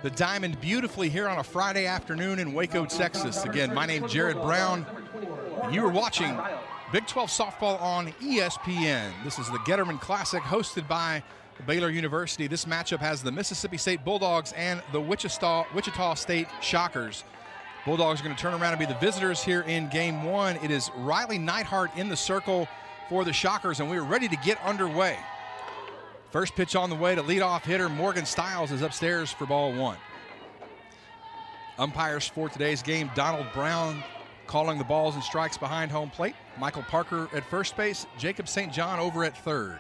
the diamond beautifully here on a Friday afternoon in Waco, Texas. Again, my name's Jared Brown, and you are watching Big 12 softball on ESPN. This is the Getterman Classic hosted by Baylor University. This matchup has the Mississippi State Bulldogs and the Wichita State Shockers. Bulldogs are going to turn around and be the visitors here in game one. It is Riley Neidhart in the circle for the Shockers, and we are ready to get underway. First pitch on the way to leadoff hitter Morgan Stiles is upstairs for ball one. Umpires for today's game, Donald Brown calling the balls and strikes behind home plate. Michael Parker at first base, Jacob St. John over at third.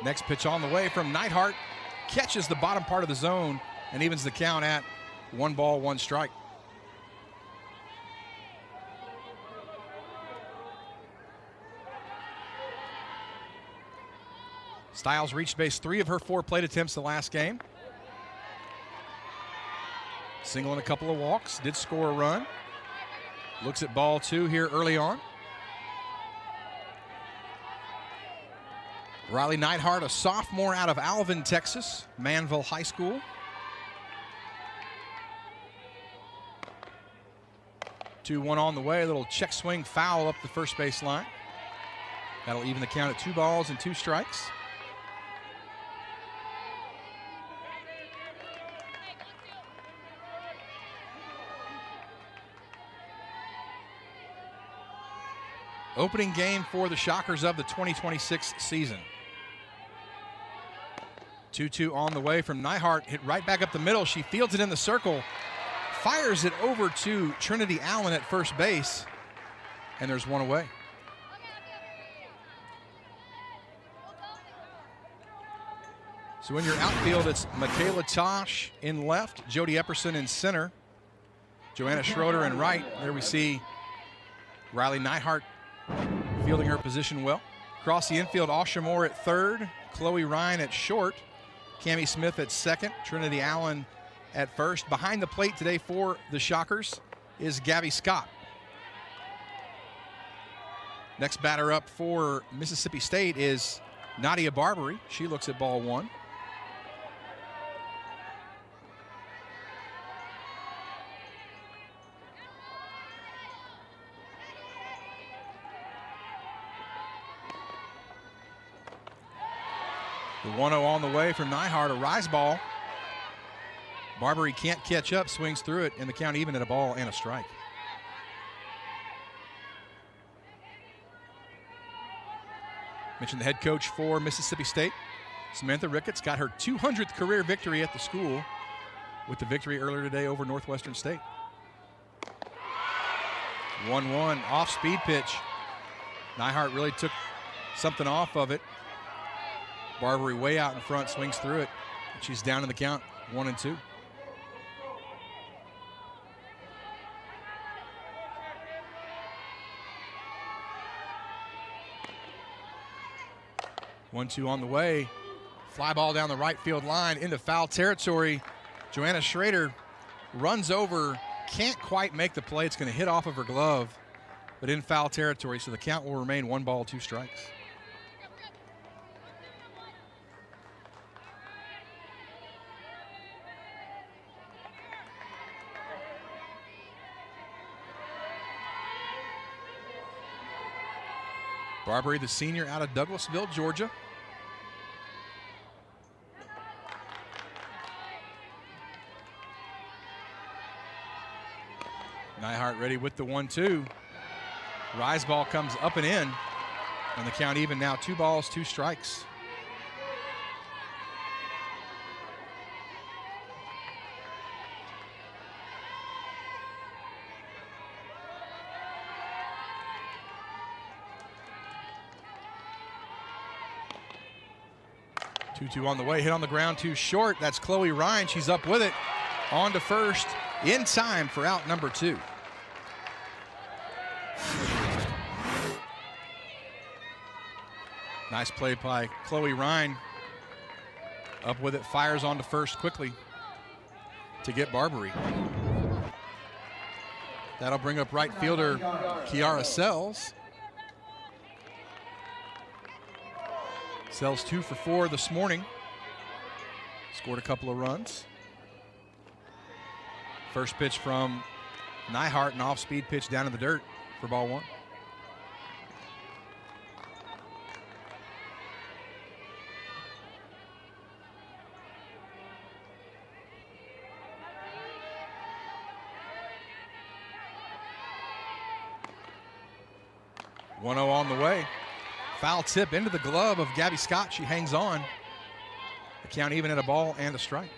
Next pitch on the way from Neidhart, catches the bottom part of the zone and evens the count at 1 ball, 1 strike. Stiles reached base 3 of her 4 plate attempts the last game. Single and a couple of walks, did score a run. Looks at ball 2 here early on. Riley Neidhart, a sophomore out of Alvin, Texas, Manville High School. 2-1 on the way, a little check swing foul up the first base line. That'll even the count at 2 balls and 2 strikes. Opening game for the Shockers of the 2026 season. 2-2 on the way from Neidhart, hit right back up the middle. She fields it in the circle, fires it over to Trinity Allen at first base, and there's 1 away. So in your outfield, it's Michaela Tosh in left, Jody Epperson in center, Joanna Schroeder in right. There we see Riley Neidhart fielding her position well. Across the infield, Asha Moore at third, Chloe Ryan at short, Cammie Smith at second, Trinity Allen at first. Behind the plate today for the Shockers is Gabby Scott. Next batter up for Mississippi State is Nadia Barbary. She looks at ball 1. The 1-0 on the way from Neidhart, a rise ball. Barbary can't catch up, swings through it, and the count even at a ball and a strike. Mentioned the head coach for Mississippi State, Samantha Ricketts, got her 200th career victory at the school with the victory earlier today over Northwestern State. 1-1 off-speed pitch. Neidhart really took something off of it. Barbary way out in front, swings through it. She's down in the count, 1-2. One-two on the way. Fly ball down the right field line into foul territory. Joanna Schrader runs over, can't quite make the play. It's going to hit off of her glove, but in foul territory, so the count will remain 1 ball, 2 strikes. Barbary, the senior out of Douglasville, Georgia. Neidhart ready with the 1-2. Rise ball comes up and in, and the count even now, 2 balls, 2 strikes. Two on the way, hit on the ground too short. That's Chloe Ryan. She's up with it. On to first in time for out number 2. Nice play by Chloe Ryan. Up with it, fires on to first quickly to get Barbary. That'll bring up right fielder Kiara Sells. Sells 2 for 4 this morning. Scored a couple of runs. First pitch from Nyhart, an off-speed pitch down in the dirt for ball one. One 0 on the way. Foul tip into the glove of Gabby Scott. She hangs on. The count even at a ball and a strike.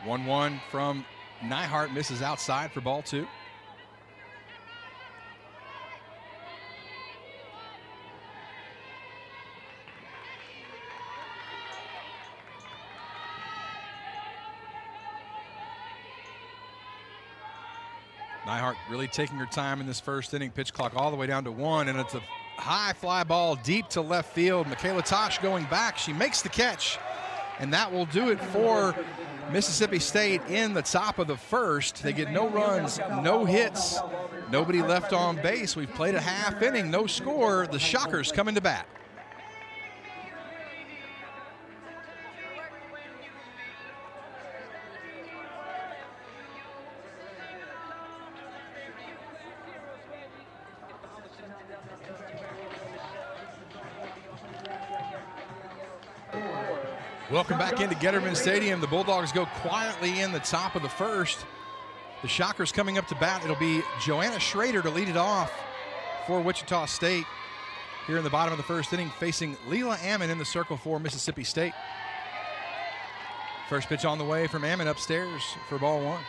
One from Nyhart, misses outside for ball two. Nyhart really taking her time in this first inning. Pitch clock all the way down to 1, and it's a high fly ball deep to left field. Michaela Tosh going back. She makes the catch, and that will do it for Mississippi State in the top of the first. They get no runs, no hits, nobody left on base. We've played a half inning, no score. The Shockers come into bat. Welcome back into Getterman Stadium. The Bulldogs go quietly in the top of the first. The Shockers coming up to bat. It'll be Joanna Schrader to lead it off for Wichita State here in the bottom of the first inning, facing Leela Ammon in the circle for Mississippi State. First pitch on the way from Ammon upstairs for ball one.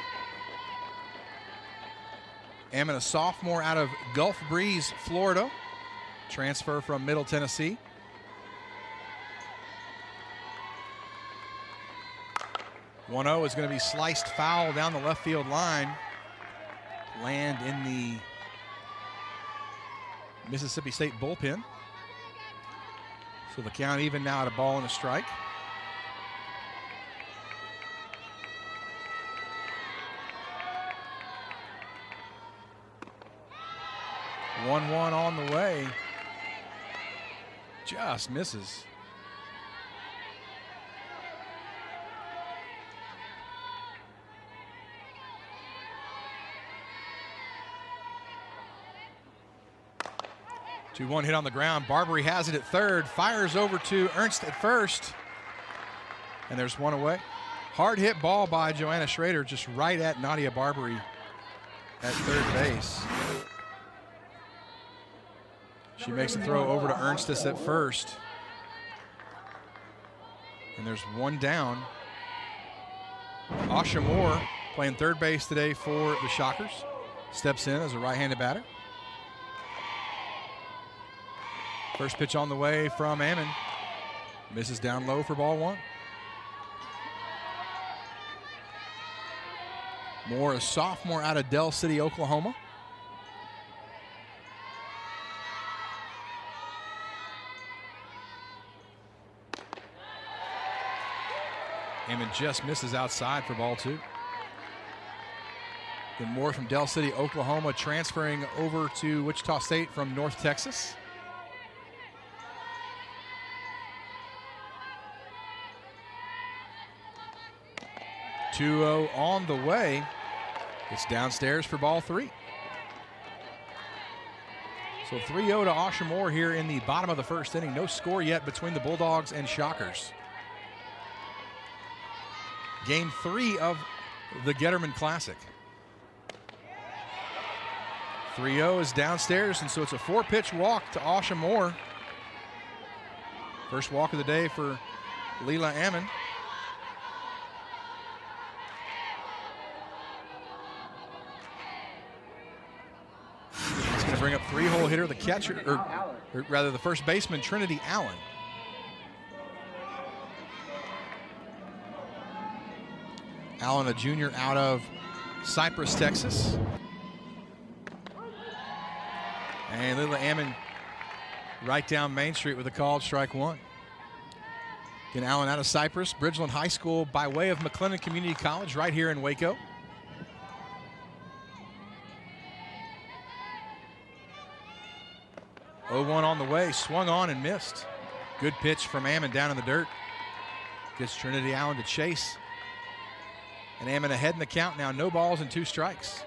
Ammon, a sophomore out of Gulf Breeze, Florida. Transfer from Middle Tennessee. 1-0 is going to be sliced foul down the left field line. Land in the Mississippi State bullpen. So the count even now at a ball and a strike. One on the way. Just misses. One hit on the ground. Barbary has it at third. Fires over to Ernst at first. And there's one away. Hard hit ball by Joanna Schrader, just right at Nadia Barbary at third base. She makes a throw over to Ernstis at first. And there's one down. Asha Moore, playing third base today for the Shockers, steps in as a right-handed batter. First pitch on the way from Ammon. Misses down low for ball one. Moore, a sophomore out of Del City, Oklahoma. Ammon just misses outside for ball two. Then Moore from Del City, Oklahoma, transferring over to Wichita State from North Texas. 2-0 on the way. It's downstairs for ball three. So 3-0 to Asha Moore here in the bottom of the first inning. No score yet between the Bulldogs and Shockers. Game 3 of the Getterman Classic. 3-0 is downstairs, and so it's a 4-pitch walk to Asha Moore. First walk of the day for Leela Ammon. It's going to bring up three-hole hitter, the catcher, or rather the first baseman, Trinity Allen. Allen, a junior out of Cypress, Texas. And Leela Ammon right down Main Street with a called strike one. Again, Allen out of Cypress, Bridgeland High School by way of McLennan Community College right here in Waco. Oh, 1 on the way, swung on and missed. Good pitch from Ammon down in the dirt. Gets Trinity Allen to chase. And Ammon ahead in the count now, no balls and 2 strikes.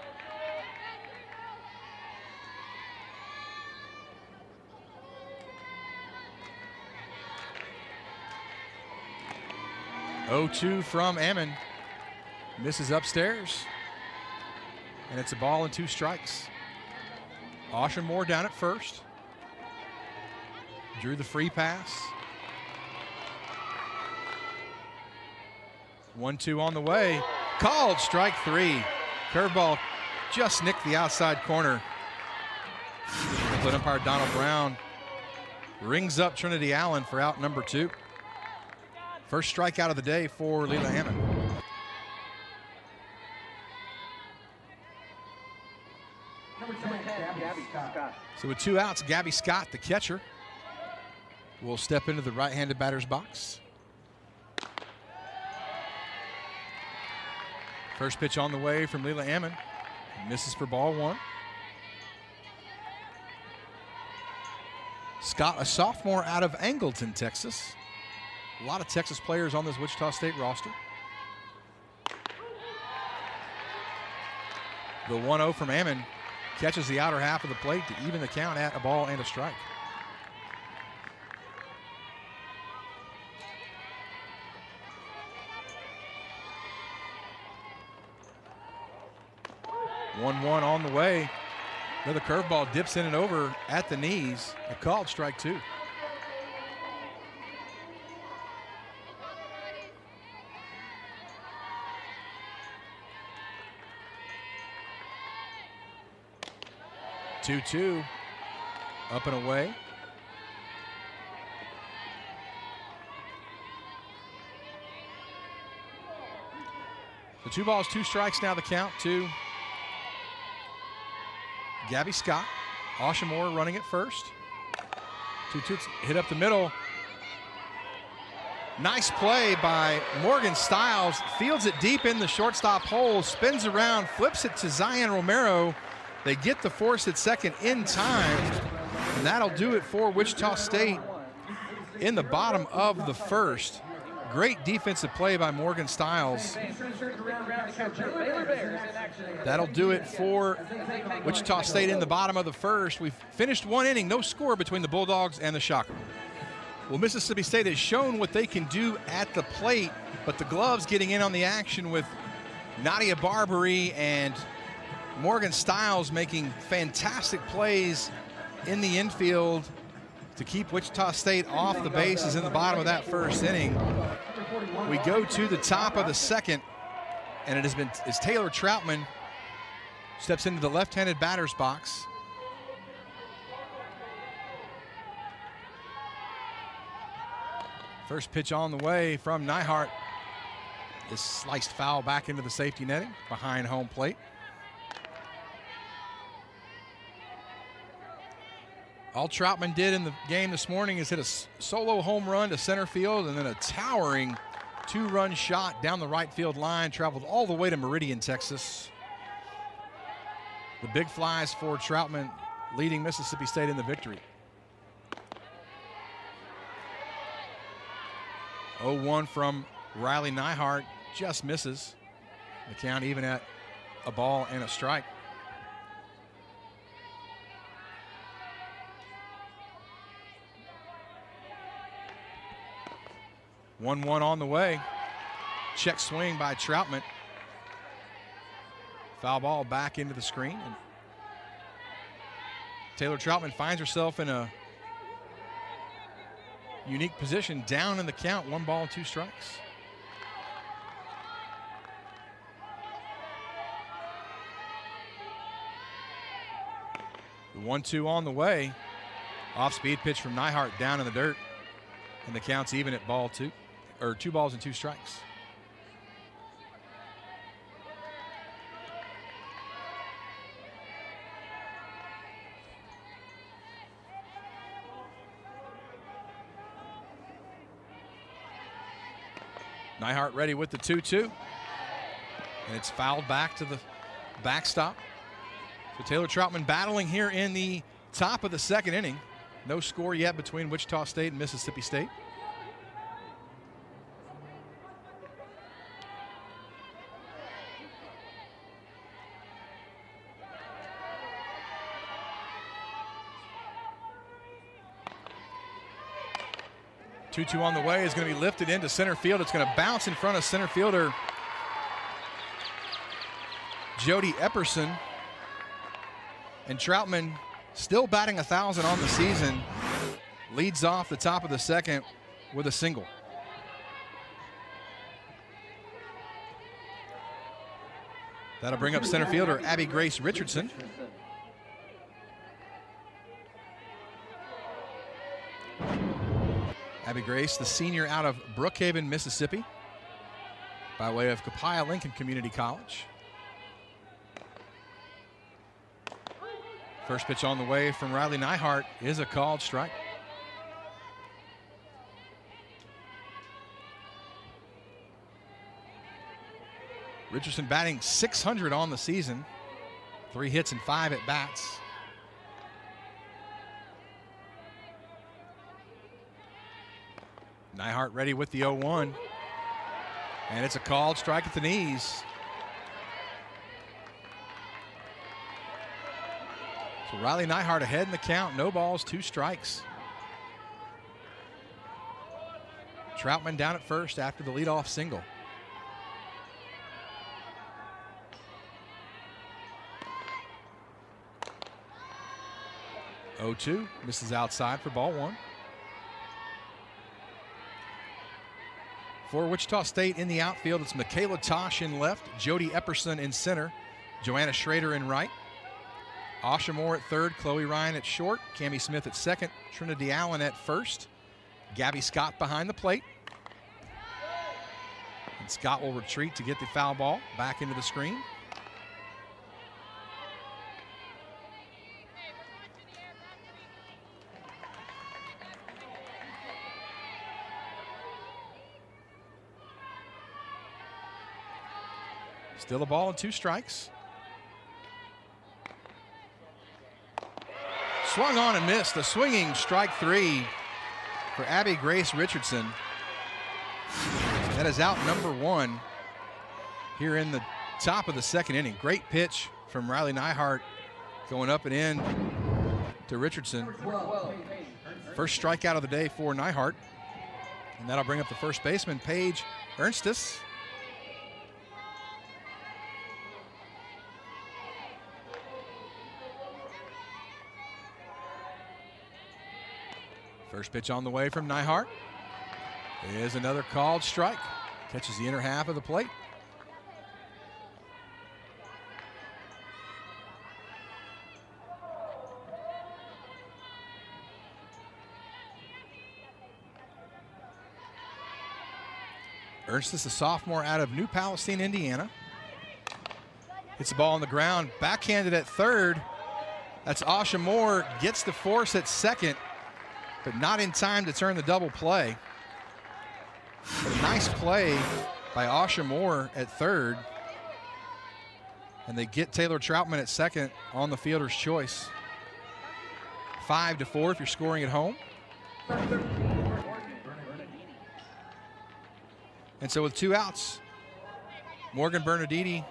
Oh, 2 from Ammon. Misses upstairs. And it's a ball and 2 strikes. Moore down at first. Drew the free pass. 1-2 on the way. Called strike 3. Curveball just nicked the outside corner. Split umpire Donald Brown rings up Trinity Allen for out number 2. First strikeout of the day for Leela Ammon. So with 2 outs, Gabby Scott, the catcher, will step into the right-handed batter's box. First pitch on the way from Leela Ammon. Misses for ball 1. Scott, a sophomore out of Angleton, Texas. A lot of Texas players on this Wichita State roster. The 1-0 from Ammon catches the outer half of the plate to even the count at a ball and a strike. One on the way. Another curveball dips in and over at the knees. A called strike 2. Two, up and away. So 2 balls, 2 strikes now the count to Gabby Scott. Moore running at first. 2-2 hit up the middle. Nice play by Morgan Stiles. Fields it deep in the shortstop hole. Spins around, flips it to Zion Romero. They get the force at second in time. And that'll do it for Wichita State in the bottom of the first. Great defensive play by Morgan Stiles. That'll do it for Wichita State in the bottom of the first. We've finished 1 inning, no score between the Bulldogs and the Shocker. Well, Mississippi State has shown what they can do at the plate, but the Gloves getting in on the action with Nadia Barbary and Morgan Stiles making fantastic plays in the infield to keep Wichita State off the bases in the bottom of that first inning. We go to the top of the second, and it's Taylor Troutman steps into the left-handed batter's box. First pitch on the way from Nyhart is sliced foul back into the safety netting behind home plate. All Troutman did in the game this morning is hit a solo home run to center field and then a towering 2-run shot down the right field line, traveled all the way to Meridian, Texas. The big flies for Troutman, leading Mississippi State in the victory. 0-1 from Riley Nyhart, just misses. The count even at a ball and a strike. One on the way. Check swing by Troutman. Foul ball back into the screen. And Taylor Troutman finds herself in a unique position, down in the count, 1 ball and 2 strikes. The 1-2 on the way. Off-speed pitch from Nyhart down in the dirt. And the count's even at ball 2, or 2 balls and 2 strikes. Neihart ready with the 2-2. And it's fouled back to the backstop. So Taylor Troutman battling here in the top of the second inning. No score yet between Wichita State and Mississippi State. Two on the way is going to be lifted into center field. It's going to bounce in front of center fielder Jody Epperson. And Troutman, still batting 1,000 on the season, leads off the top of the second with a single. That'll bring up center fielder Abby Grace Richardson. Abby Grace, the senior out of Brookhaven, Mississippi, by way of Copiah Lincoln Community College. First pitch on the way from Riley Neihart is a called strike. Richardson batting .600 on the season, 3 hits and 5 at bats. Neihart ready with the 0-1. And it's a called strike at the knees. So Riley Neihart ahead in the count. No balls, 2 strikes. Troutman down at first after the leadoff single. (0-2) misses outside for ball 1. For Wichita State in the outfield, it's Michaela Tosh in left, Jody Epperson in center, Joanna Schrader in right, Asha Moore at third, Chloe Ryan at short, Cammie Smith at second, Trinity Allen at first, Gabby Scott behind the plate. And Scott will retreat to get the foul ball back into the screen. Still a ball and 2 strikes. Swung on and missed. A swinging strike 3 for Abby Grace Richardson. That is out number 1 here in the top of the second inning. Great pitch from Riley Neihart going up and in to Richardson. First strikeout of the day for Neihart. And that'll bring up the first baseman, Paige Ernstis. First pitch on the way from Neihart is another called strike. Catches the inner half of the plate. Ernstis, a sophomore out of New Palestine, Indiana. Hits the ball on the ground, backhanded at third. That's Asha Moore, gets the force at second, but not in time to turn the double play. But a nice play by Asha Moore at third. And they get Taylor Troutman at second on the fielder's choice. 5-4 if you're scoring at home. And so with 2 outs, Morgan Bernardini,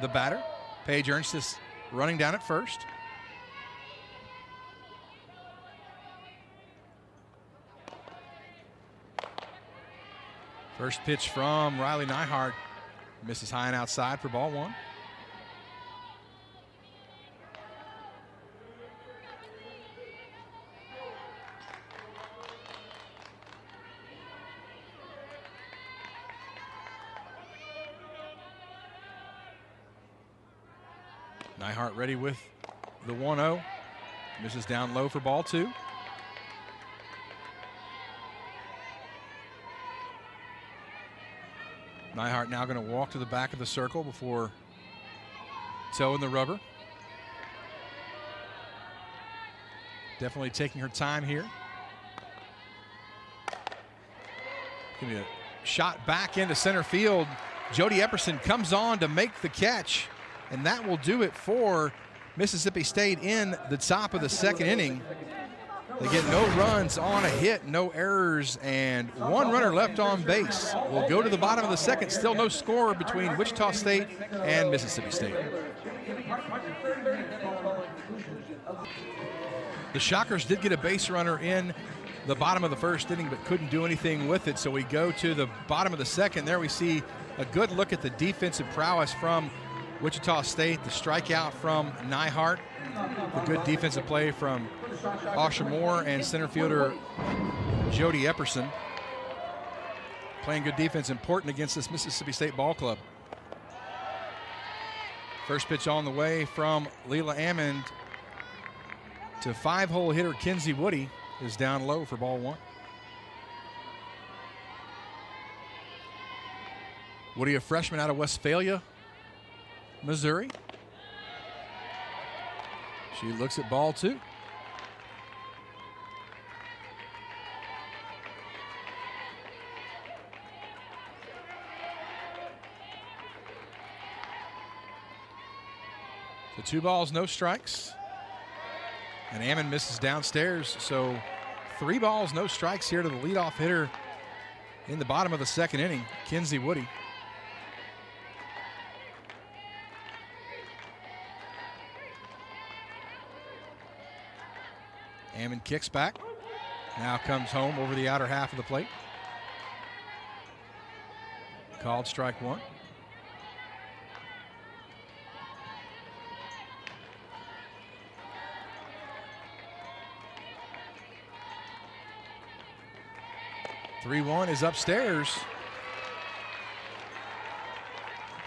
the batter. Paige Ernstis running down at first. First pitch from Riley Neihart misses high and outside for ball 1. Neihart ready with the 1-0. Misses down low for ball 2. Neihart now going to walk to the back of the circle before toeing the rubber. Definitely taking her time here. Give me a shot back into center field. Jody Epperson comes on to make the catch, and that will do it for Mississippi State in the top of the second inning. They get no runs on a hit, no errors, and one runner left on base. We'll go to the bottom of the second. Still no score between Wichita State and Mississippi State. The Shockers did get a base runner in the bottom of the first inning, but couldn't do anything with it. So we go to the bottom of the second. There we see a good look at the defensive prowess from Wichita State. The strikeout from Neihart, the good defensive play from Osher Moore and center fielder Jody Epperson. Playing good defense, important against this Mississippi State ball club. First pitch on the way from Leela Ammond to 5-hole hitter Kinsey Woody is down low for ball one. Woody, a freshman out of Westphalia, Missouri. She looks at ball two. So 2 balls, no strikes. And Ammon misses downstairs. So 3 balls, no strikes here to the leadoff hitter in the bottom of the second inning, Kinsey Woody. Ammon kicks back. Now comes home over the outer half of the plate. Called strike one. (3-1) is upstairs.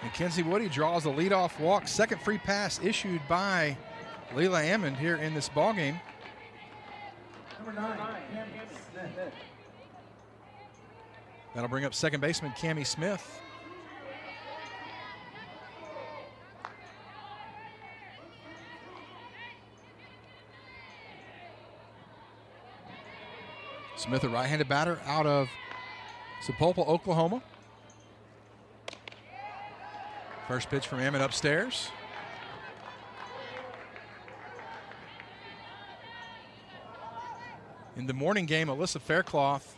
And Kinsey Woody draws the leadoff walk. Second free pass issued by Leela Ammon here in this ballgame. That'll bring up second baseman Cammie Smith. Smith, a right-handed batter out of Sapulpa, Oklahoma. First pitch from Ammon upstairs. In the morning game, Alyssa Faircloth,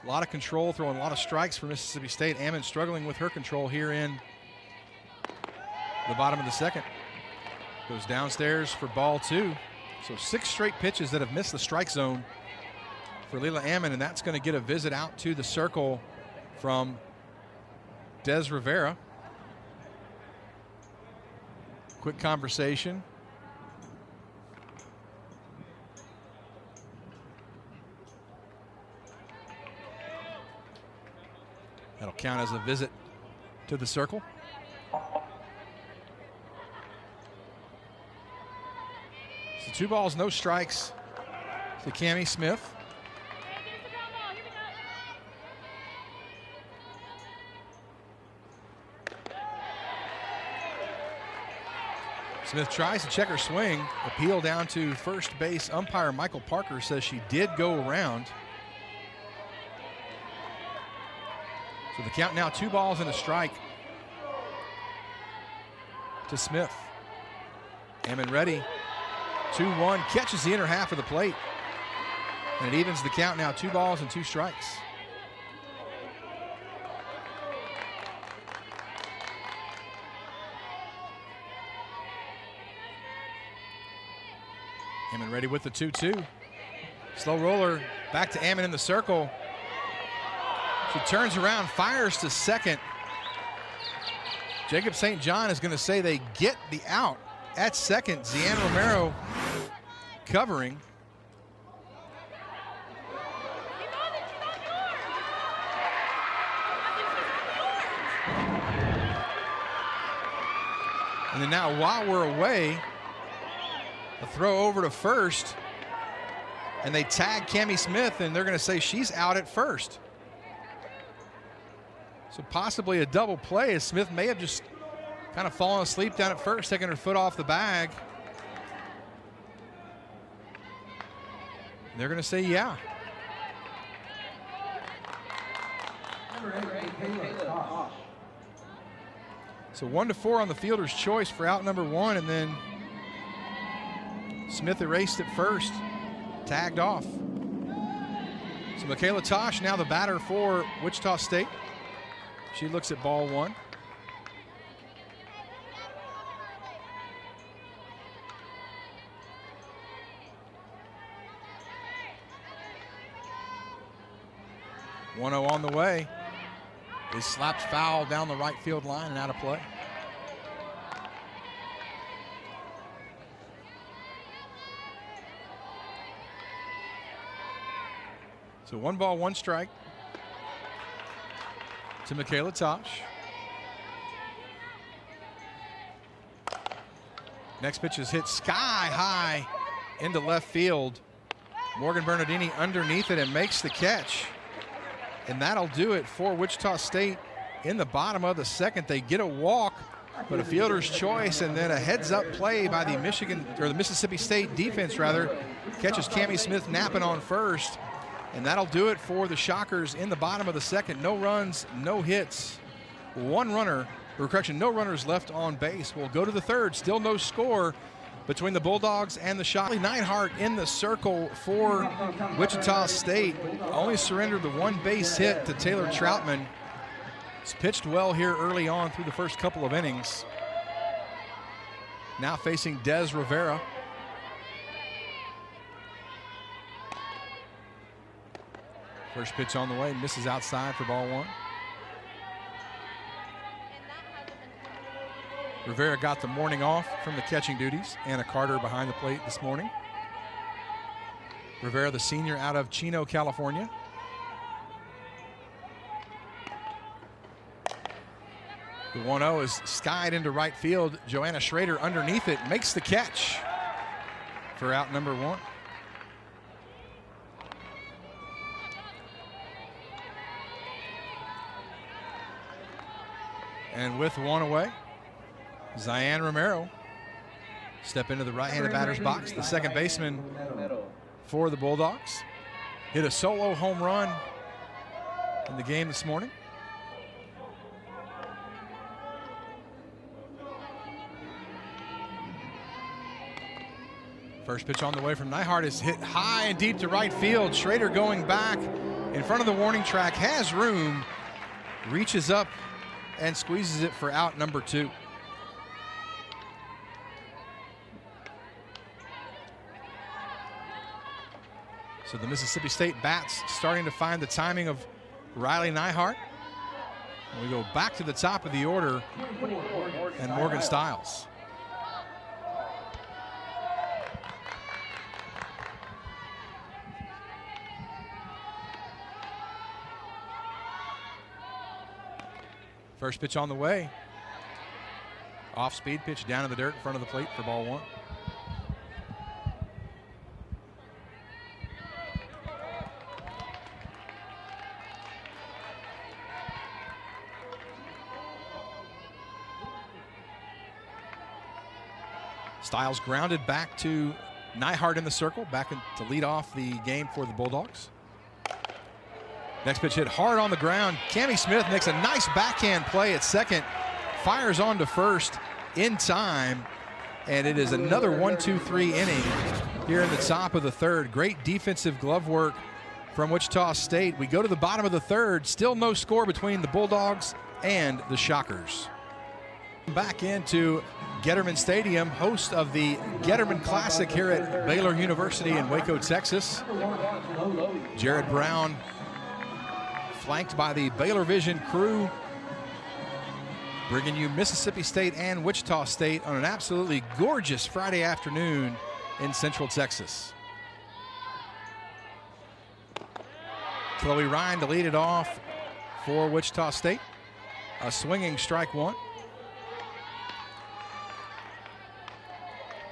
a lot of control, throwing a lot of strikes for Mississippi State. Ammon struggling with her control here in the bottom of the second. Goes downstairs for ball two. So 6 straight pitches that have missed the strike zone for Leela Ammon, and that's going to get a visit out to the circle from Des Rivera. Quick conversation. That'll count as a visit to the circle. So 2 balls, no strikes to Cammie Smith. Smith tries to check her swing. Appeal down to first base. Umpire Michael Parker says she did go around. So the count now 2 balls and a strike to Smith. Ammon ready. 2-1, catches the inner half of the plate. And it evens the count now, 2 balls and 2 strikes. Ammon ready with the 2-2. Slow roller back to Ammon in the circle. She turns around, fires to second. Jacob St. John is going to say they get the out at second. Zian Romero covering. And then now while we're away, a throw over to first, and they tag Cammie Smith, and they're going to say she's out at first. So possibly a double play, as Smith may have just kind of fallen asleep down at first, taking her foot off the bag. They're going to say yeah. So 1-4 on the fielder's choice for out number 1, and then Smith erased it first, tagged off. So Michaela Tosh now the batter for Wichita State. She looks at ball 1. On the way. Is slapped foul down the right field line and out of play. So 1 ball, 1 strike to Michaela Tosh. Next pitch is hit sky high into left field. Morgan Bernardini underneath it and makes the catch. And that'll do it for Wichita State in the bottom of the second. They get a walk, but a fielder's choice and then a heads-up play by the Mississippi State defense, rather. Catches Cammie Smith napping on first. And that'll do it for the Shockers in the bottom of the second. No runs, no hits. No runners left on base. We'll go to the third. Still no score between the Bulldogs and the Shockers. Neidhart in the circle for Wichita State. Only surrendered the 1 base hit to Taylor Troutman. He's pitched well here early on through the first couple of innings. Now facing Des Rivera. First pitch on the way, misses outside for ball 1. Rivera got the morning off from the catching duties. Anna Carter behind the plate this morning. Rivera, the senior out of Chino, California. The 1-0 is skied into right field. Joanna Schrader underneath it makes the catch for out number 1. And with 1 away, Zion Romero step into the right-handed batter's box. The second baseman for the Bulldogs hit a solo home run in the game this morning. First pitch on the way from Neidhart is hit high and deep to right field. Schrader going back in front of the warning track, has room, reaches up and squeezes it for out number 2. So the Mississippi State bats starting to find the timing of Riley Neidhart. And we go back to the top of the order and Morgan Stiles. First pitch on the way. Off speed pitch down in the dirt in front of the plate for ball 1. Stiles grounded back to Neidhart in the circle, back to lead off the game for the Bulldogs. Next pitch hit hard on the ground. Cammie Smith makes a nice backhand play at second, fires on to first in time, and it is another 1-2-3 inning here in the top of the third. Great defensive glove work from Wichita State. We go to the bottom of the third, still no score between the Bulldogs and the Shockers. Back into Getterman Stadium, host of the Getterman Classic here at Baylor University in Waco, Texas. Jared Brown, flanked by the Baylor Vision crew, bringing you Mississippi State and Wichita State on an absolutely gorgeous Friday afternoon in Central Texas. Chloe Ryan to lead it off for Wichita State. A swinging strike 1.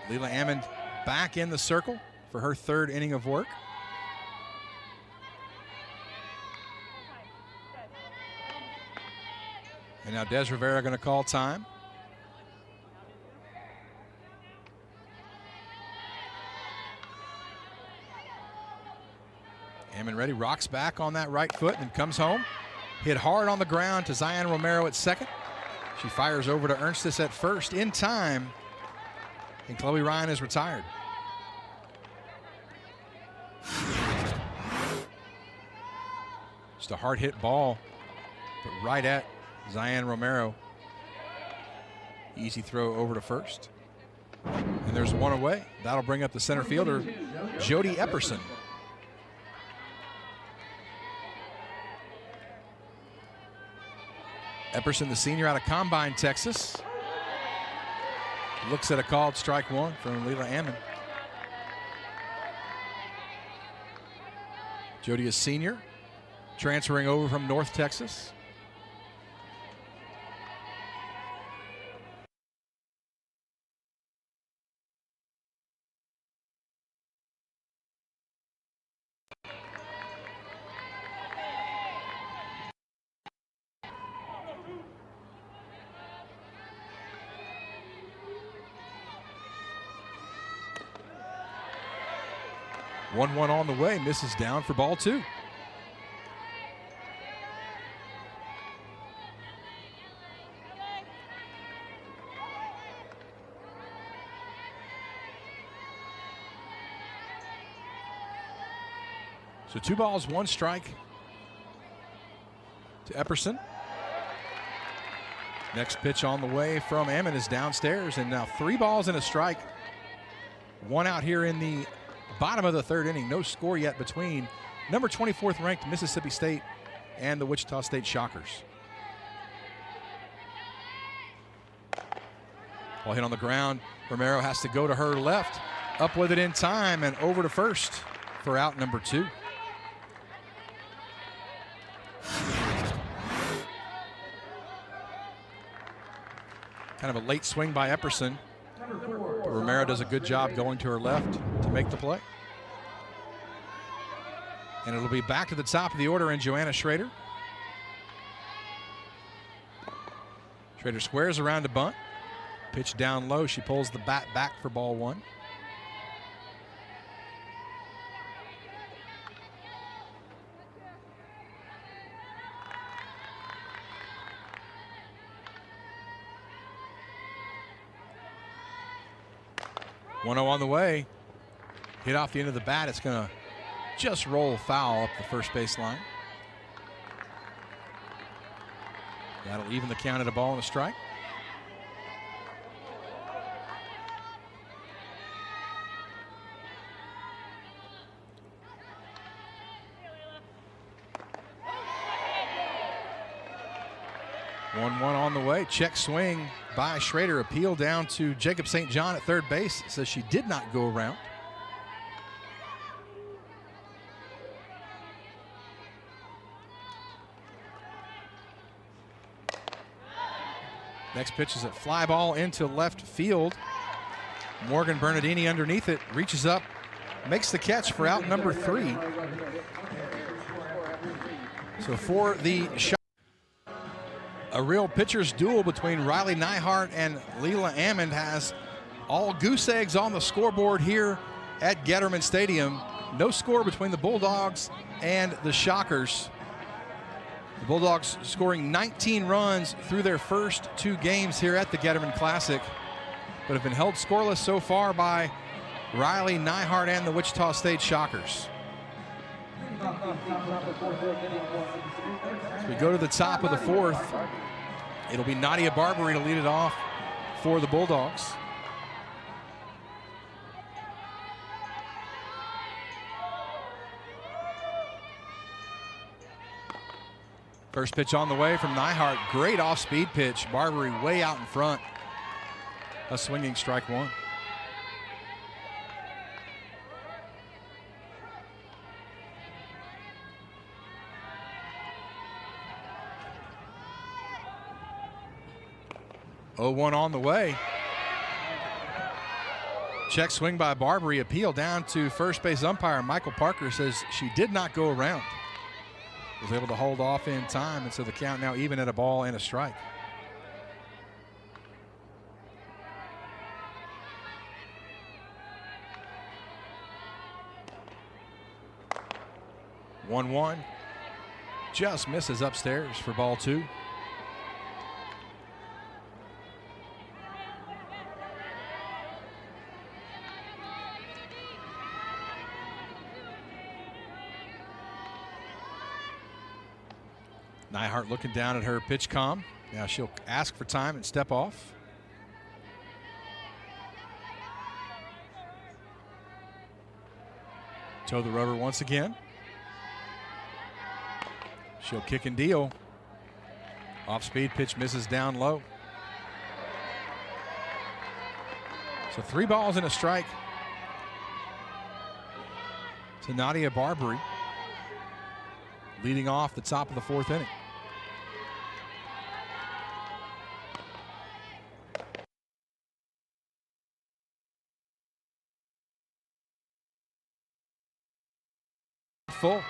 Leila Ammond back in the circle for her third inning of work. And now Des Rivera going to call time. Ammon ready, rocks back on that right foot and comes home. Hit hard on the ground to Zion Romero at second. She fires over to Ernstis at first in time, and Chloe Ryan is retired. Just a hard hit ball, but right at Zion Romero. Easy throw over to first. And there's one away. That'll bring up the center fielder, Jody Epperson. Epperson, the senior out of Combine, Texas. Looks at a called strike one from Leila Ammon. Jody is senior, transferring over from North Texas. One on the way, misses down for ball two. So 2 balls, 1 strike to Epperson. Next pitch on the way from Ammon is downstairs, and now 3 balls and a strike. 1 out here in the bottom of the 3rd inning. No score yet between number 24th ranked Mississippi State and the Wichita State Shockers. Ball hit on the ground. Romero has to go to her left. Up with it in time and over to first for out number 2. Kind of a late swing by Epperson. But Romero does a good job going to her left to make the play. And it'll be back to the top of the order in Joanna Schrader. Schrader squares around to bunt. Pitch down low. She pulls the bat back for ball 1. One-0 on the way. Hit off the end of the bat. It's going to just roll foul up the first base line. That'll even the count at a ball and a strike. One on the way. Check swing by Schrader. Appeal down to Jacob St. John at third base. Says she did not go around. Next pitch is a fly ball into left field. Morgan Bernardini underneath it, reaches up, makes the catch for out number 3. So for the shot, a real pitcher's duel between Riley Neihart and Leila Ammon has all goose eggs on the scoreboard here at Getterman Stadium. No score between the Bulldogs and the Shockers. The Bulldogs scoring 19 runs through their first 2 games here at the Getterman Classic, but have been held scoreless so far by Riley Neihart and the Wichita State Shockers. As we go to the top of the 4th, it'll be Nadia Barbary to lead it off for the Bulldogs. First pitch on the way from Neihart. Great off-speed pitch. Barbary way out in front. A swinging strike 1. Oh, 1 on the way. Check swing by Barbary. Appeal down to first base umpire Michael Parker. Says she did not go around. Was able to hold off in time, and so the count now even at a ball and a strike. One. just misses upstairs for ball 2. Nyhart looking down at her pitch comm. Now she'll ask for time and step off. Toe the rubber once again. She'll kick and deal. Off-speed pitch misses down low. So 3 balls and a strike to Nadia Barbary, leading off the top of the 4th inning. Full.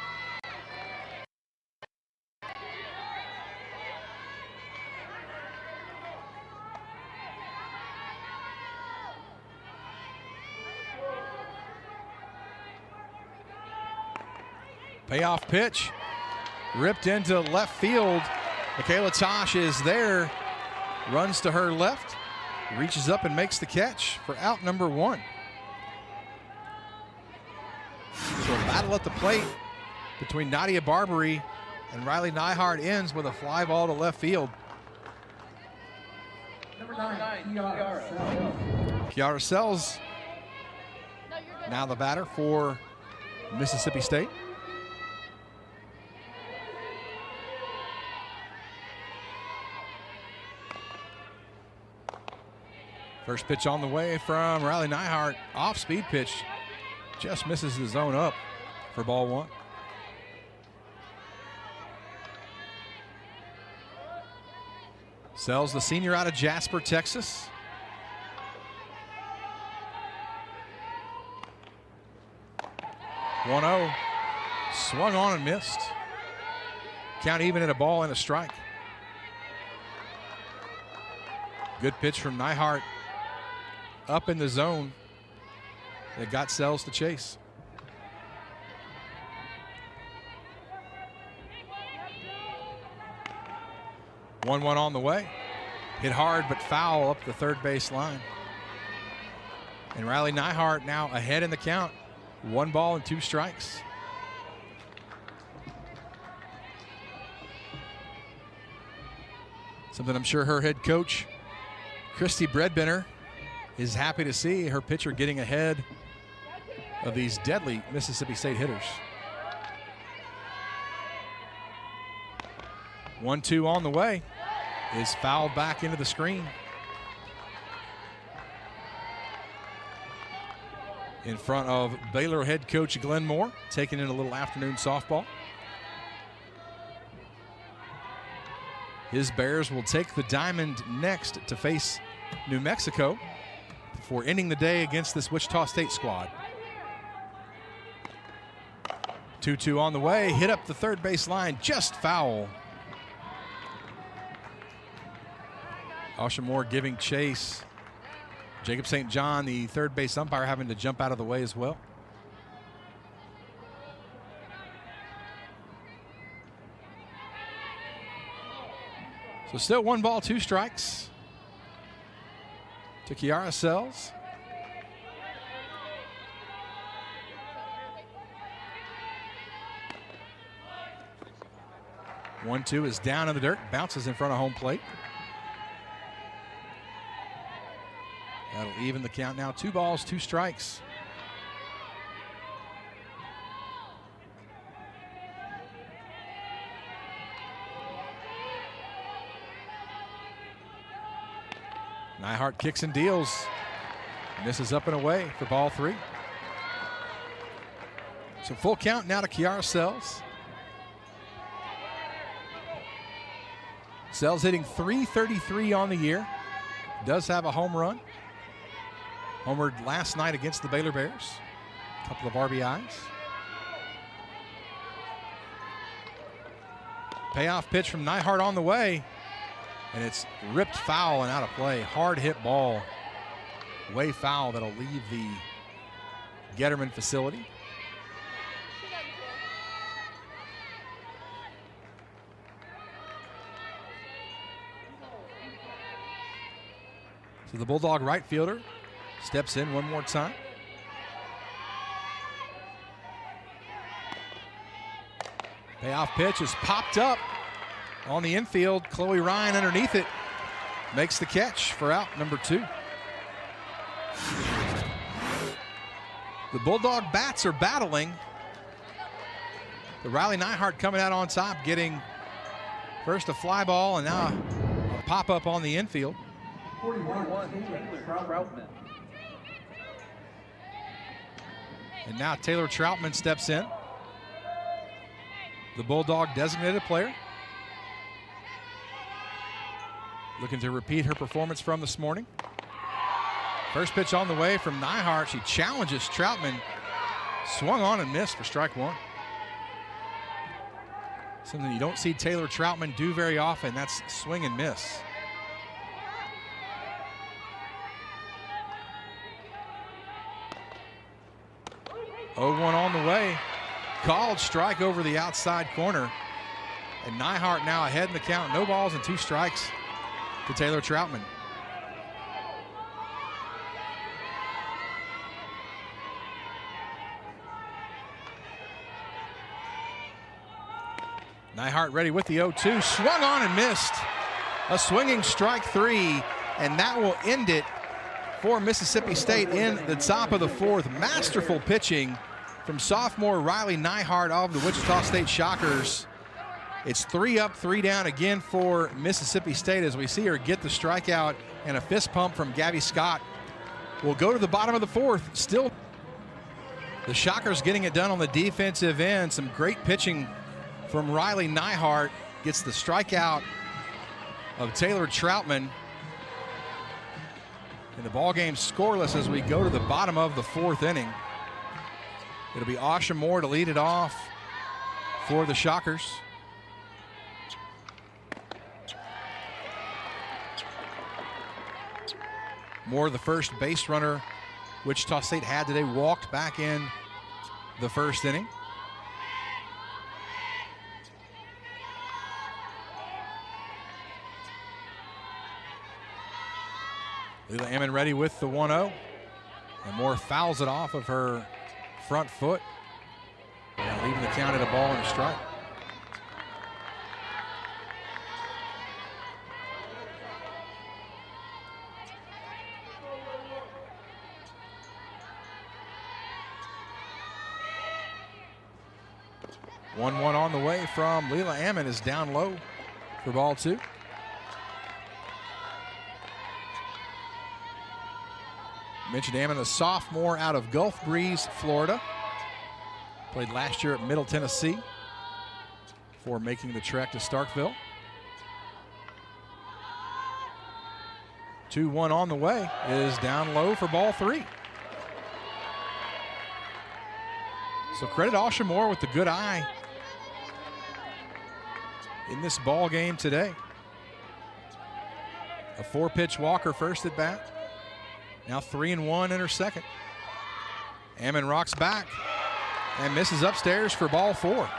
Payoff pitch, ripped into left field. Michaela Tosh is there, runs to her left, reaches up and makes the catch for out number 1. So a battle at the plate between Nadia Barbary and Riley Nyhart ends with a fly ball to left field. Number 9, Kiara Sells now the batter for Mississippi State. First pitch on the way from Riley Nyhart. Off-speed pitch. Just misses the zone up for ball 1. Sells, the senior out of Jasper, Texas. (1-0). Swung on and missed. Count even at a ball and a strike. Good pitch from Nyhart. Up in the zone. It got Sells to chase. (1-1) on the way. Hit hard but foul up the third base line. And Riley Nyhart now ahead in the count. 1 ball and 2 strikes. Something I'm sure her head coach, Christy Bredbender, is happy to see her pitcher getting ahead of these deadly Mississippi State hitters. 1-2 on the way. Is fouled back into the screen. In front of Baylor head coach Glenn Moore, taking in a little afternoon softball. His Bears will take the diamond next to face New Mexico before ending the day against this Wichita State squad. 2-2 on the way, hit up the third base line, just foul. Asha Moore giving chase. Jacob St. John, the third base umpire, having to jump out of the way as well. So still 1 ball, 2 strikes to Kiara Sells. (1-2) is down in the dirt, bounces in front of home plate. That'll even the count now. 2 balls, 2 strikes. Nyhart kicks and deals. Misses up and away for ball 3. So full count now to Kiara Sells. Sells hitting .333 on the year. Does have a home run. Homered last night against the Baylor Bears. A couple of RBIs. Payoff pitch from Nyhart on the way. And it's ripped foul and out of play. Hard hit ball. Way foul that'll leave the Getterman facility. So the Bulldog right fielder steps in one more time. Payoff pitch is popped up on the infield. Chloe Ryan underneath it makes the catch for out number 2. The Bulldog bats are battling. The Riley Neihart coming out on top, getting first a fly ball and now a pop-up on the infield. 41, Taylor Troutman. And now Taylor Troutman steps in. The Bulldog designated player. Looking to repeat her performance from this morning. First pitch on the way from Neihart. She challenges Troutman. Swung on and missed for strike 1. Something you don't see Taylor Troutman do very often. That's swing and miss. Oh, 1 on the way. Called strike over the outside corner. And Neihart now ahead in the count. No balls and 2 strikes to Taylor Troutman. Neihart ready with the 0-2. Swung on and missed. A swinging strike 3. And that will end it for Mississippi State in the top of the 4th. Masterful pitching from sophomore Riley Neihart of the Wichita State Shockers. It's 3 up, 3 down again for Mississippi State as we see her get the strikeout and a fist pump from Gabby Scott. We'll go to the bottom of the 4th. Still, the Shockers getting it done on the defensive end. Some great pitching from Riley Neihart. Gets the strikeout of Taylor Troutman. And the ball game scoreless as we go to the bottom of the 4th inning. It'll be Asha Moore to lead it off for the Shockers. Moore, the first base runner Wichita State had today, walked back in the 1st inning. Leila Ammon ready with the 1-0. And Moore fouls it off of her front foot. Now leaving the count at a ball and a strike. One on the way from Leila Ammon is down low for ball 2. Mentioned Ammon, a sophomore out of Gulf Breeze, Florida. Played last year at Middle Tennessee before making the trek to Starkville. 2-1 on the way is down low for ball 3. So credit Asha Moore with the good eye in this ball game today. A 4-pitch walker first at bat. Now 3-1 in her second. Ammon rocks back and misses upstairs for ball 4.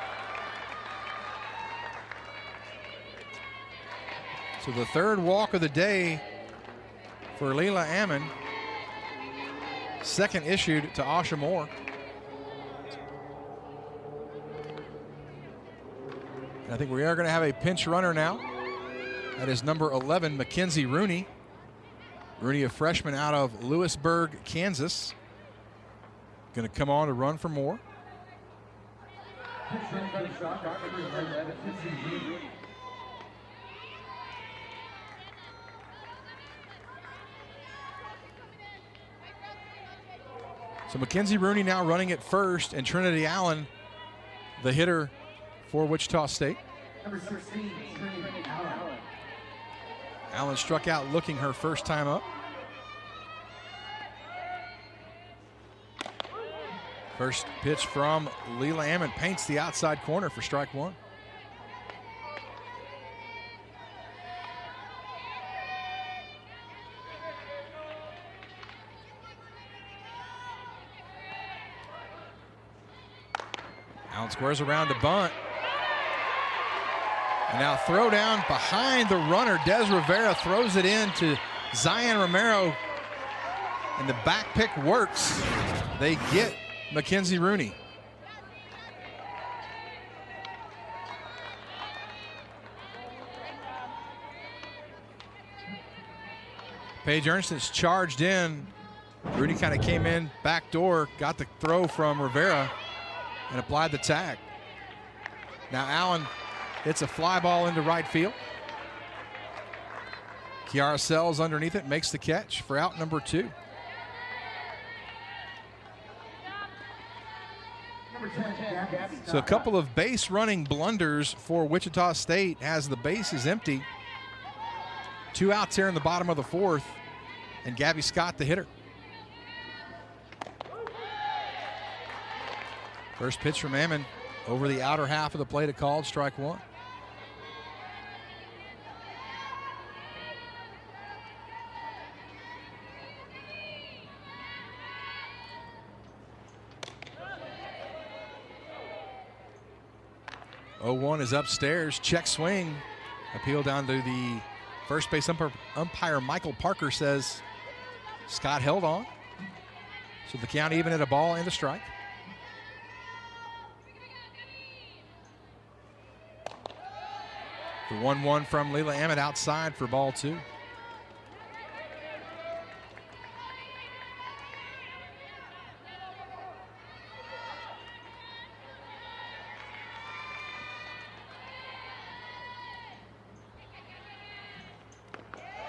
So the 3rd walk of the day for Leila Ammon. 2nd issued to Asha Moore. And I think we are going to have a pinch runner now. That is number 11, Mackenzie Rooney. Rooney, a freshman out of Lewisburg, Kansas. Going to come on to run for Moore. So Mackenzie Rooney now running at first, and Trinity Allen, the hitter for Wichita State. Number 16, Trinity Allen. Allen struck out looking her first time up. First pitch from Leila Ammon paints the outside corner for strike 1. Allen squares around to bunt. And now throw down behind the runner. Des Rivera throws it in to Zion Romero, and the back pick works. They get Mackenzie Rooney. Paige Ernst's charged in. Rooney kind of came in back door, got the throw from Rivera, and applied the tag. Now Allen hits a fly ball into right field. Kiara Sells underneath it, makes the catch for out number 2. So a couple of base running blunders for Wichita State as the base is empty. 2 outs here in the bottom of the 4th, and Gabby Scott, the hitter. First pitch from Ammon over the outer half of the plate, called strike 1. Oh-1 is upstairs. Check swing. Appeal down to the first base umpire Michael Parker says Scott held on. So the count even at a ball and a strike. The 1-1 from Leila Emmett outside for ball 2.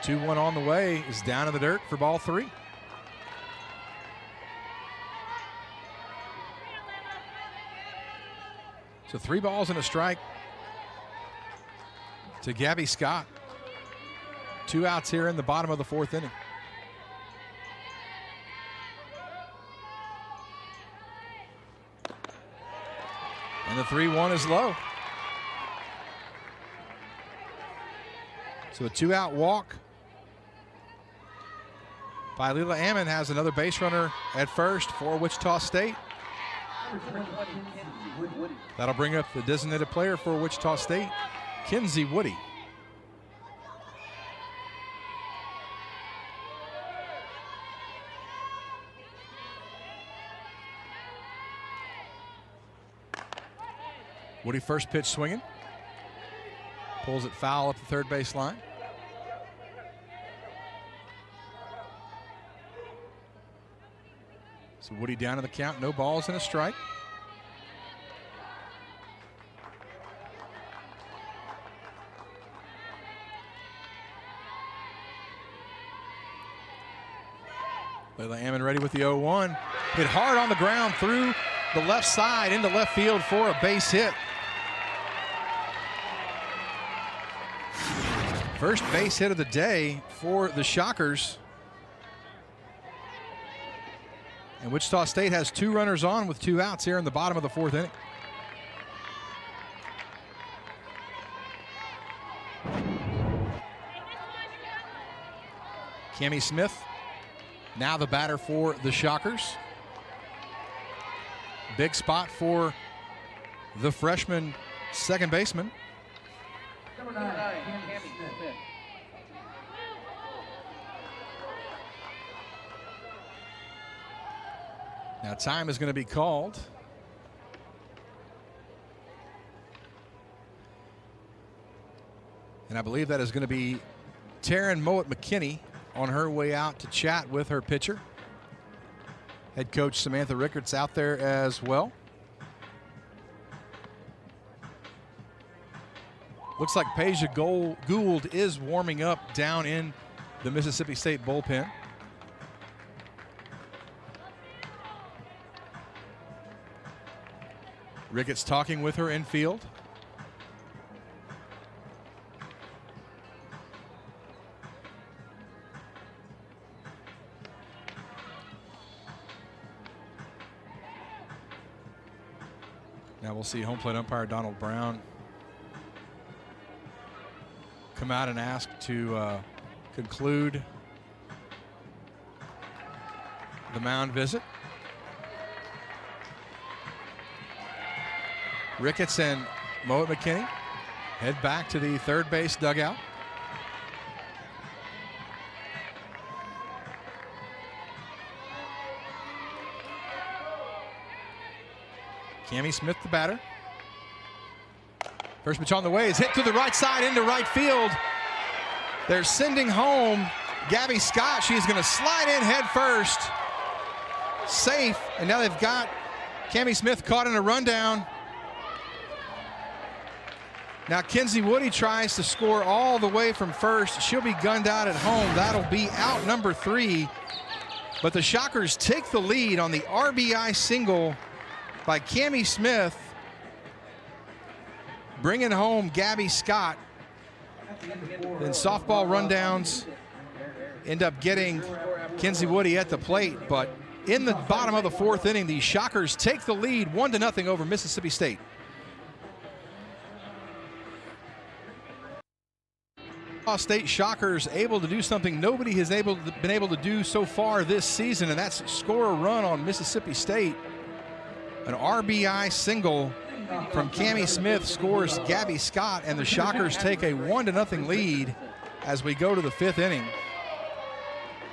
Two one on the way is down in the dirt for ball 3. So 3 balls and a strike to Gabby Scott. 2 outs here in the bottom of the 4th inning. And the 3-1 is low. So a 2-out walk by Leila Ammon has another base runner at first for Wichita State. That'll bring up the designated player for Wichita State, Kinsey Woody. Woody first pitch swinging. Pulls it foul up the third base line. So Woody down to the count, no balls and a strike. Leila Ammon ready with the 0-1. Hit hard on the ground through the left side into left field for a base hit. First base hit of the day for the Shockers. And Wichita State has 2 runners on with 2 outs here in the bottom of the 4th inning. Cammie Smith, now the batter for the Shockers. Big spot for the freshman second baseman. Number 9, Cammie Smith. Now time is going to be called. And I believe that is going to be Taryn Mowat-McKinney on her way out to chat with her pitcher. Head coach Samantha Rickards out there as well. Looks like Peja Gould is warming up down in the Mississippi State bullpen. Ricketts talking with her infield. Now we'll see home plate umpire Donald Brown come out and ask to conclude the mound visit. Ricketts and Mowat-McKinney head back to the third base dugout. Cammie Smith, the batter. First pitch on the way is hit to the right side into right field. They're sending home Gabby Scott. She's going to slide in head first. Safe, and now they've got Cammie Smith caught in a rundown. Now Kenzie Woody tries to score all the way from first. She'll be gunned out at home. That'll be out number 3. But the Shockers take the lead on the RBI single by Cammie Smith, bringing home Gabby Scott. Then softball rundowns end up getting Kenzie Woody at the plate, but in the bottom of the 4th inning, the Shockers take the lead 1-0 over Mississippi State. State Shockers able to do something nobody has been able to do so far this season, and that's score a run on Mississippi State. An RBI single from Cammie Smith scores Gabby Scott, and the Shockers take a 1-0 lead as we go to the 5th inning.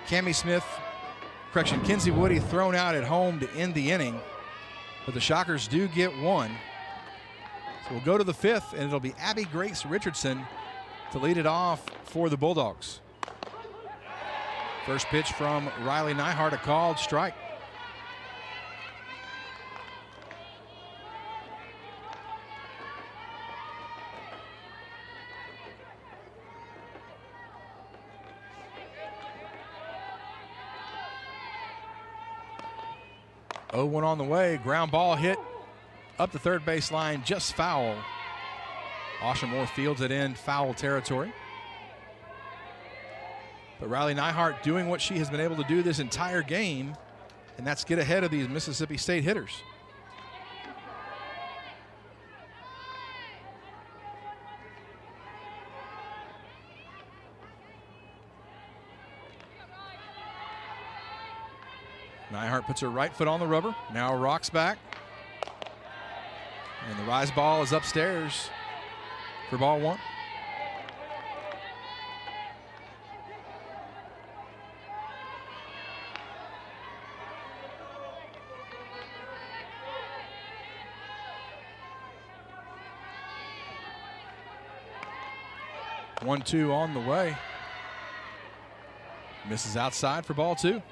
Kenzie Woody thrown out at home to end the inning, but the Shockers do get 1. So we'll go to the 5th, and it'll be Abby Grace Richardson to lead it off for the Bulldogs. First pitch from Riley Neihart, a called strike. Oh, 1 on the way, ground ball hit up the third base line, just foul. Asha Moore fields it in foul territory. But Riley Neihart doing what she has been able to do this entire game, and that's get ahead of these Mississippi State hitters. Neihart puts her right foot on the rubber, now rocks back. And the rise ball is upstairs for ball 1. One, 2 on the way. Misses outside for ball 2.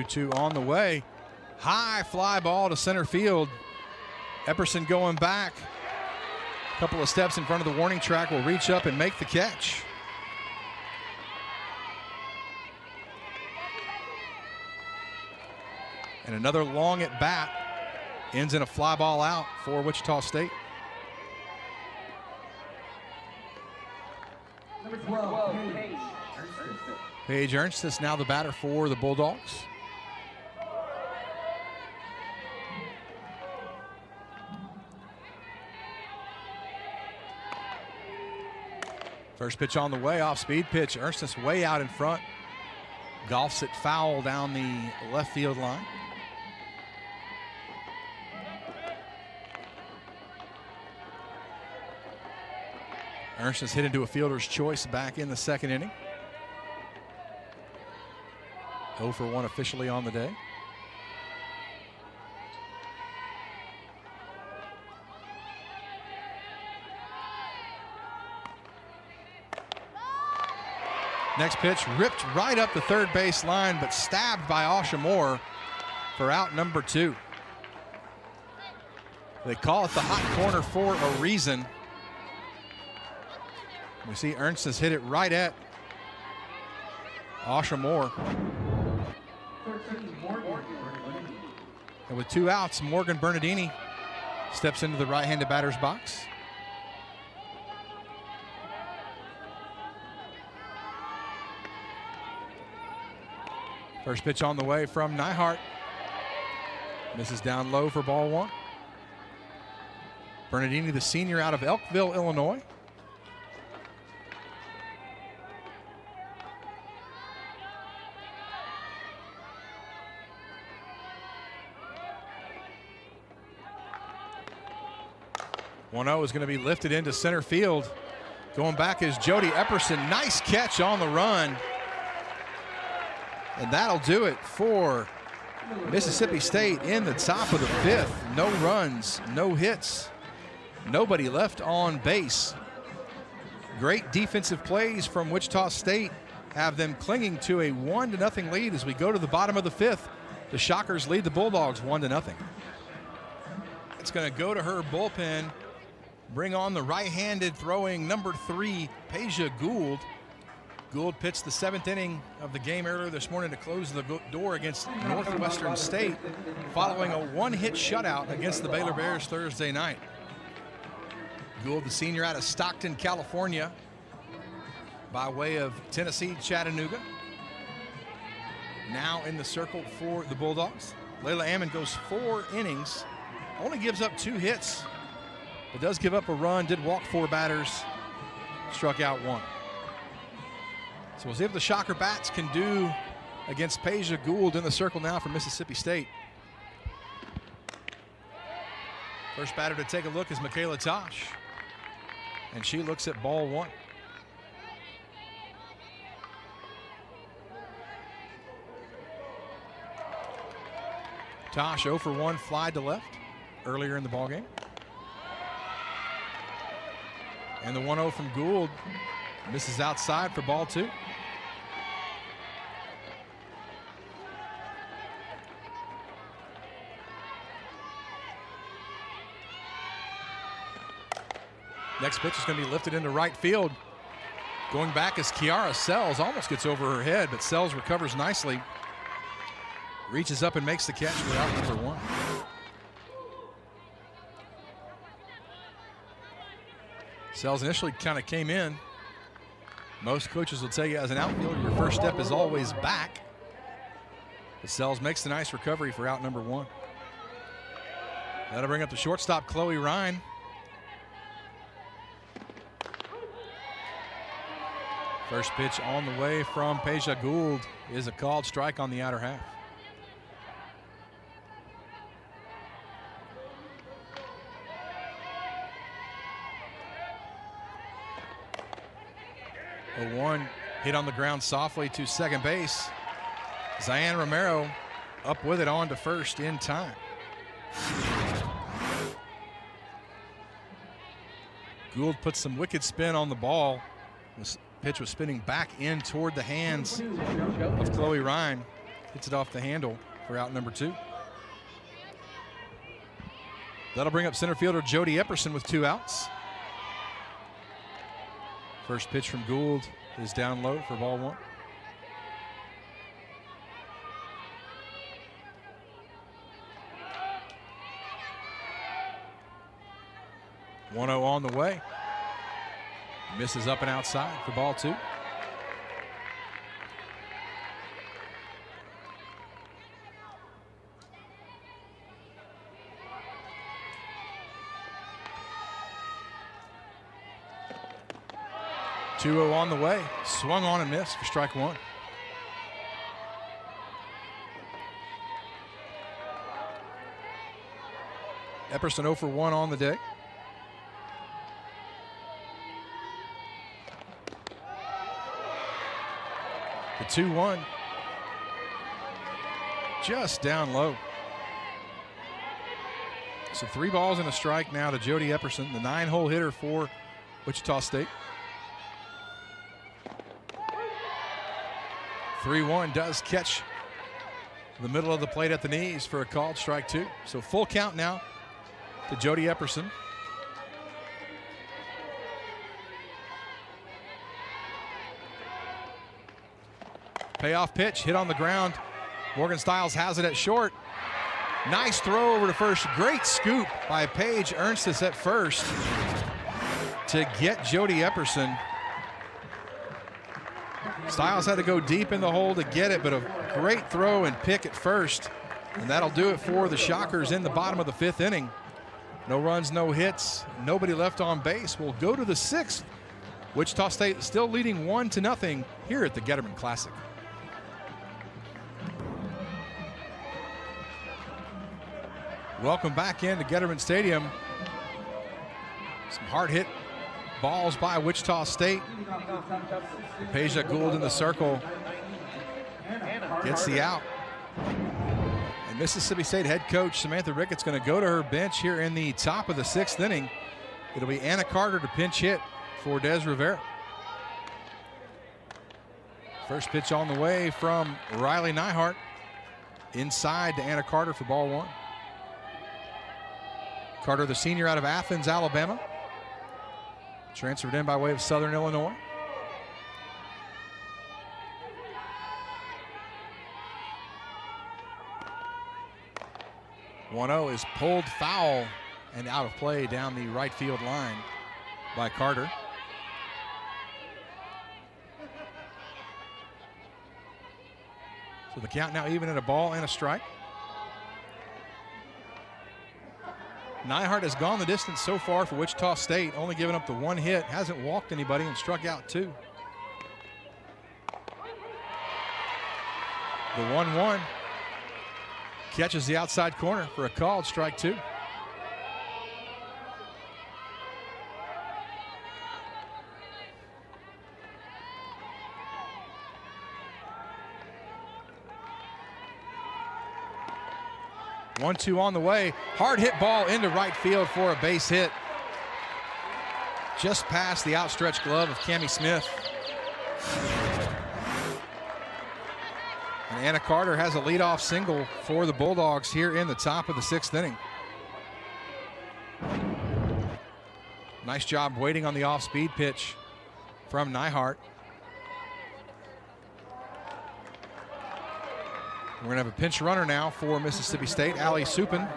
Two on the way. High fly ball to center field. Epperson going back. A couple of steps in front of the warning track, will reach up and make the catch. And another long at bat ends in a fly ball out for Wichita State. Number 12, Paige Ernst is now the batter for the Bulldogs. First pitch on the way, off speed pitch. Ernst is way out in front. Golfs it foul down the left field line. Ernst is hit into a fielder's choice back in the 2nd inning. 0 for 1 officially on the day. Next pitch ripped right up the third base line, but stabbed by Asha Moore for out number 2. They call it the hot corner for a reason. We see Ernst has hit it right at Asha Moore. And with 2 outs, Morgan Bernardini steps into the right-handed batter's box. First pitch on the way from Neihart. Misses down low for ball 1. Bernardini, the senior out of Elkville, Illinois. 1-0 is going to be lifted into center field. Going back is Jody Epperson. Nice catch on the run. And that'll do it for Mississippi State in the top of the 5th. No runs, no hits, nobody left on base. Great defensive plays from Wichita State have them clinging to a 1-0 lead as we go to the bottom of the 5th. The Shockers lead the Bulldogs 1-0. It's going to go to her bullpen. Bring on the right-handed throwing number 3, Peja Gould. Gould pitched the 7th inning of the game earlier this morning to close the door against Northwestern State, following a 1-hit shutout against the Baylor Bears Thursday night. Gould, the senior out of Stockton, California, by way of Tennessee, Chattanooga. Now in the circle for the Bulldogs. Layla Ammon goes 4 innings, only gives up 2 hits, but does give up a run, did walk 4 batters, struck out 1. So we'll see if the Shocker bats can do against Peja Gould in the circle now for Mississippi State. First batter to take a look is Michaela Tosh, and she looks at ball 1. Tosh 0 for 1, fly to left earlier in the ballgame. And the 1-0 from Gould misses outside for ball 2. Next pitch is going to be lifted into right field. Going back is Kiara Sells. Almost gets over her head, but Sells recovers nicely. Reaches up and makes the catch for out number 1. Sells initially kind of came in. Most coaches will tell you as an outfielder, your first step is always back. But Sells makes the nice recovery for out number 1. That'll bring up the shortstop, Chloe Ryan. First pitch on the way from Peja Gould is a called strike on the outer half. A 1 hit on the ground softly to second base. Zian Romero up with it on to first in time. Gould puts some wicked spin on the ball. This pitch was spinning back in toward the hands of Chloe Ryan. Hits it off the handle for out number 2. That'll bring up center fielder Jody Epperson with 2 outs. First pitch from Gould is down low for ball 1. One-0 on the way. Misses up and outside for ball 2. Two-0 on the way. Swung on and missed for strike 1. Epperson 0 for 1 on the day. The 2-1 just down low. So 3 balls and a strike now to Jody Epperson, the 9-hole hitter for Wichita State. 3-1 does catch the middle of the plate at the knees for a called strike 2. So full count now to Jody Epperson. Payoff pitch hit on the ground. Morgan Stiles has it at short. Nice throw over to first. Great scoop by Paige Ernstis at first to get Jody Epperson. Stiles had to go deep in the hole to get it, but a great throw and pick at first. And that'll do it for the Shockers in the bottom of the 5th inning. No runs, no hits, nobody left on base. We'll go to the 6th. Wichita State still leading 1-0 here at the Getterman Classic. Welcome back into Getterman Stadium. Some hard hit balls by Wichita State. Peja Gould in the circle gets the out. And Mississippi State head coach Samantha Ricketts going to go to her bench here in the top of the 6th inning. It'll be Anna Carter to pinch hit for Des Rivera. First pitch on the way from Riley Neihart. Inside to Anna Carter for ball 1. Carter, the senior out of Athens, Alabama. Transferred in by way of Southern Illinois. "1-0" is pulled foul and out of play down the right field line by Carter. So the count now even at a ball and a strike. Neihart has gone the distance so far for Wichita State, only giving up the 1 hit, hasn't walked anybody and struck out 2. The 1-1 catches the outside corner for a called strike 2. One-two on the way. Hard hit ball into right field for a base hit. Just past the outstretched glove of Cammie Smith. And Anna Carter has a leadoff single for the Bulldogs here in the top of the 6th inning. Nice job waiting on the off-speed pitch from Neihart. We're going to have a pinch runner now for Mississippi State, Allie Supin.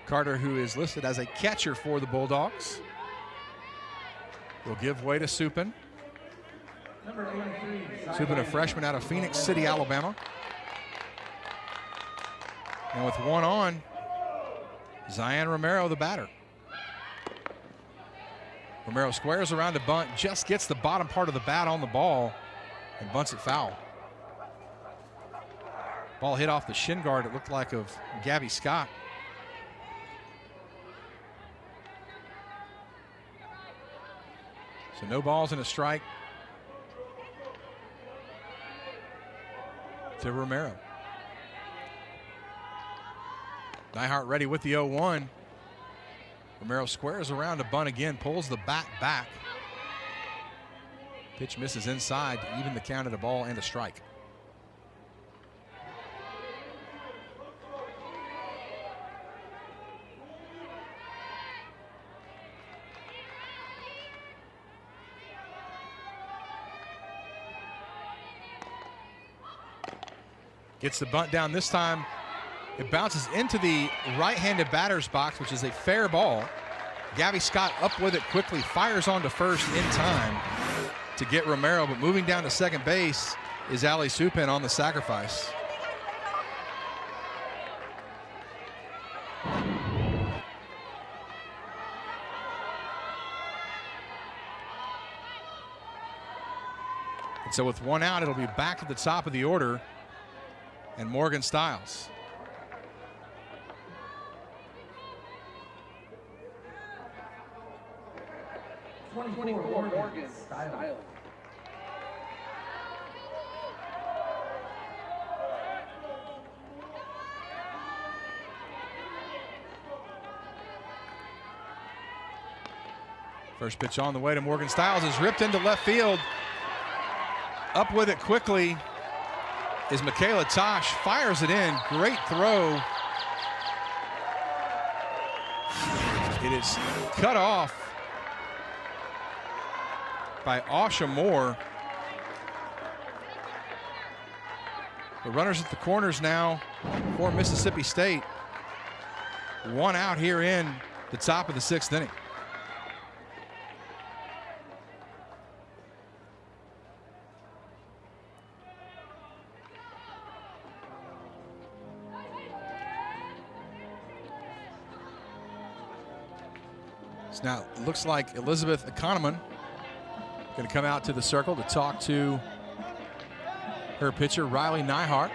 Carter, who is listed as a catcher for the Bulldogs, will give way to Supin. Supin, a freshman out of Phoenix City, Alabama. And with 1 on, Zion Romero, the batter. Romero squares around to bunt, just gets the bottom part of the bat on the ball and bunts it foul. Ball hit off the shin guard, it looked like, of Gabby Scott. So no balls and a strike to Romero. Neihart ready with the 0-1. Romero squares around to bunt again, pulls the bat back. Pitch misses inside to even the count at a ball and a strike. Gets the bunt down this time. It bounces into the right-handed batter's box, which is a fair ball. Gabby Scott up with it quickly, fires on to first in time to get Romero, but moving down to second base is Allie Supin on the sacrifice. And so with 1 out, it'll be back at the top of the order and Morgan Stiles. Morgan Stiles. First pitch on the way to Morgan Stiles is ripped into left field. Up with it quickly is Michaela Tosh, fires it in, great throw. It is cut off by Asha Moore. The runners at the corners now for Mississippi State. 1 out here in the top of the 6th inning. So now it looks like Elizabeth Economan going to come out to the circle to talk to Her pitcher, Riley Nyhart.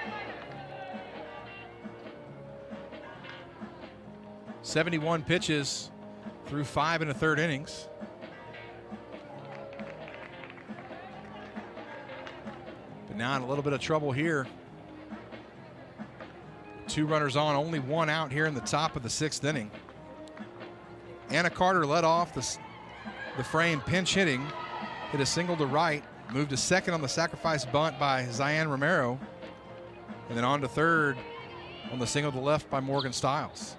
71 pitches through 5 1/3 innings. But now in a little bit of trouble here. 2 runners on, only 1 out here in the top of the 6th inning. Anna Carter led off the frame, pinch hitting, hit a single to right, moved to second on the sacrifice bunt by Zian Romero, and then on to third on the single to left by Morgan Stiles.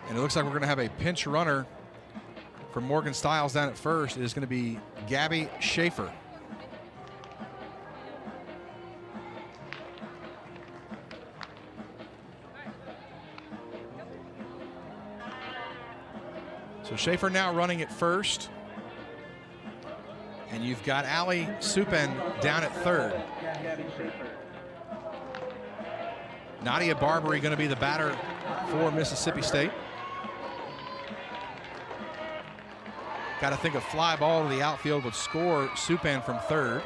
And it looks like we're going to have a pinch runner for Morgan Stiles down at first. It is going to be Gabby Schaefer. So Schaefer now running at first. And you've got Allie Supan down at third. Nadia Barbary going to be the batter for Mississippi State. Got to think a fly ball to the outfield would score Supan from third.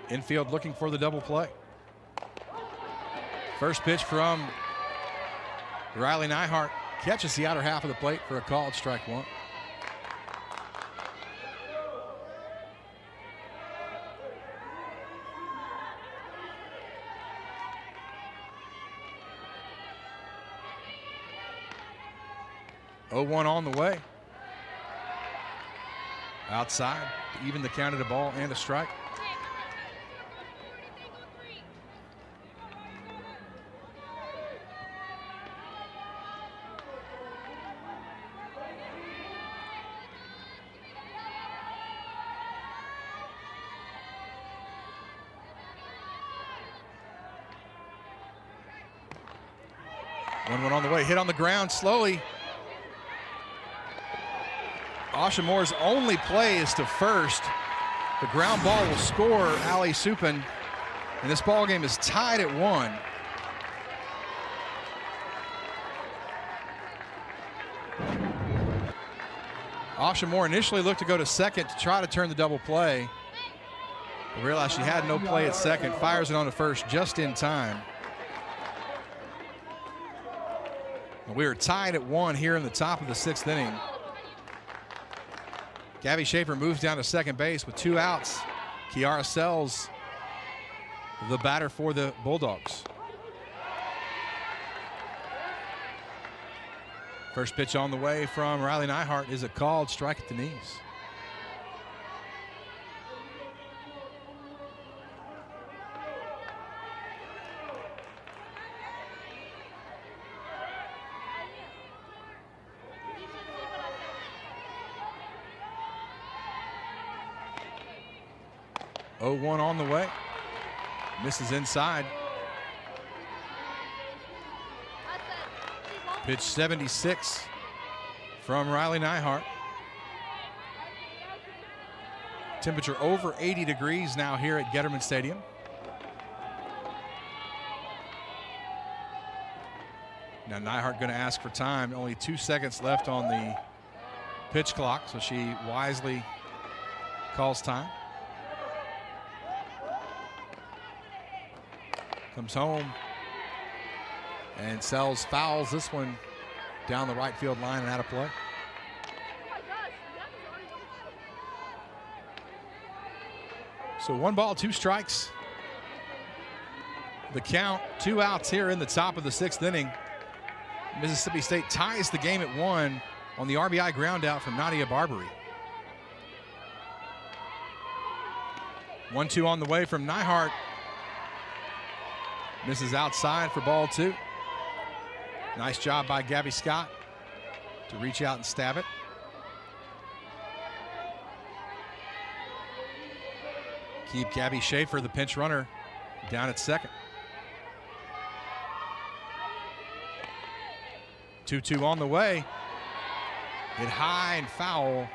Infield looking for the double play. First pitch from Riley Nyhart catches the outer half of the plate for a called strike 1. Oh, 1 on the way. Outside, even the count at a ball and a strike. One on the way, hit on the ground slowly. Asha Moore's only play is to first. The ground ball will score Allie Supan, and this ball game is tied at 1. Asha Moore initially looked to go to second to try to turn the double play, but realized she had no play at second, fires it on to first just in time. And we are tied at 1 here in the top of the 6th inning. Gabby Schaefer moves down to second base with 2 outs. Kiara Sells, the batter for the Bulldogs. First pitch on the way from Riley Nyhart is a called strike at the knees. Oh, 1 on the way. Misses inside. Pitch 76 from Riley Nyhart. Temperature over 80 degrees now here at Getterman Stadium. Now Nyhart going to ask for time. Only 2 seconds left on the pitch clock, so she wisely calls time. Comes home and Sells fouls this one down the right field line and out of play. So 1 ball, 2 strikes. The count, 2 outs here in the top of the 6th inning. Mississippi State ties the game at 1 on the RBI ground out from Nadia Barbary. 1-2 on the way from Nyhart. Misses outside for ball 2. Nice job by Gabby Scott to reach out and stab it. Keep Gabby Schaefer, the pinch runner, down at second. 2-2 on the way. Hit high and foul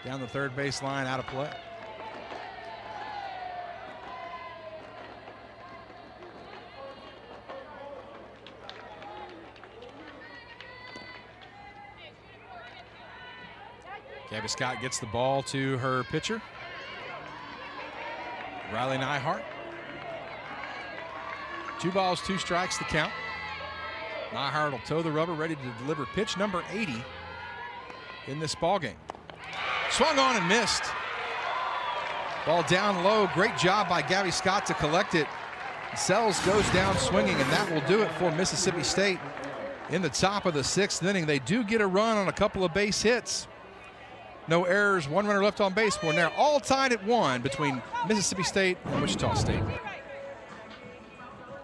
down the third base line, out of play. Gabby Scott gets the ball to her pitcher, Riley Nyhart. 2 balls, 2 strikes to count. Nyhart will toe the rubber, ready to deliver pitch number 80 in this ball game. Swung on and missed. Ball down low. Great job by Gabby Scott to collect it. Sells goes down swinging, and that will do it for Mississippi State in the top of the 6th inning. They do get a run on a couple of base hits. No errors, 1 runner left on base. We're now all tied at 1 between Mississippi State and Wichita State.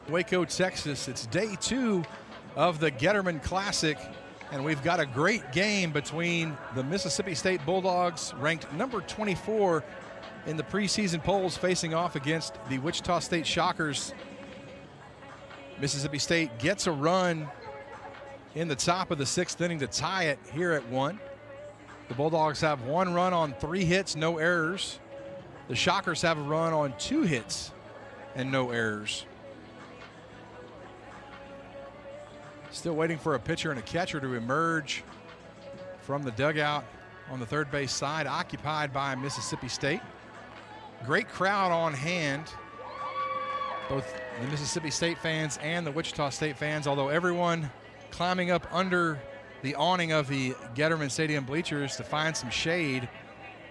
Waco, Texas, it's day 2 of the Getterman Classic, and we've got a great game between the Mississippi State Bulldogs, ranked number 24 in the preseason polls, facing off against the Wichita State Shockers. Mississippi State gets a run in the top of the 6th inning to tie it here at 1. The Bulldogs have 1 run on 3 hits, no errors. The Shockers have a run on 2 hits and no errors. Still waiting for a pitcher and a catcher to emerge from the dugout on the third base side, occupied by Mississippi State. Great crowd on hand, both the Mississippi State fans and the Wichita State fans, although everyone climbing up under the awning of the Getterman Stadium bleachers to find some shade.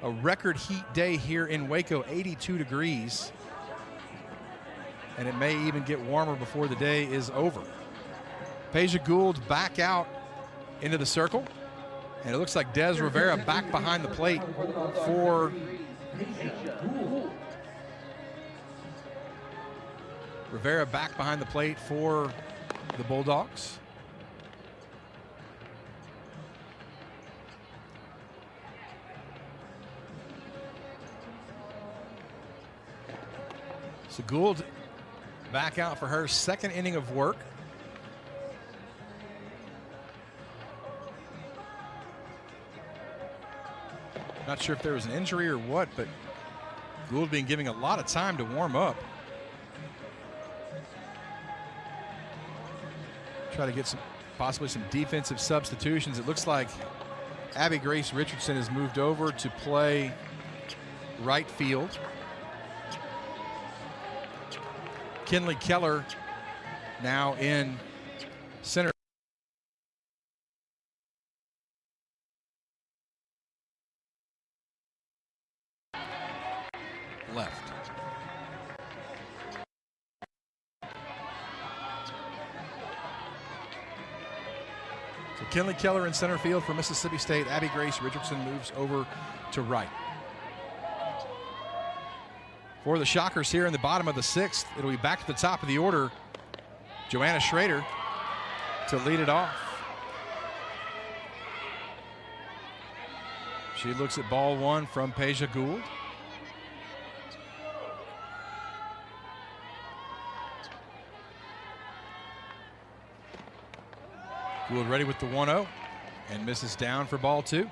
A record heat day here in Waco, 82 degrees. And it may even get warmer before the day is over. Peja Gould back out into the circle. And it looks like Des Rivera back behind the plate for the Bulldogs. So Gould back out for her 2nd inning of work. Not sure if there was an injury or what, but Gould being given a lot of time to warm up. Try to get possibly some defensive substitutions. It looks like Abby Grace Richardson has moved over to play right field. Kinley Keller now in center. Left. So Kinley Keller in center field for Mississippi State. Abby Grace Richardson moves over to right. For the Shockers here in the bottom of the 6th, it'll be back to the top of the order. Joanna Schrader to lead it off. She looks at ball 1 from Peja Gould. Gould ready with the 1-0 and misses down for ball 2.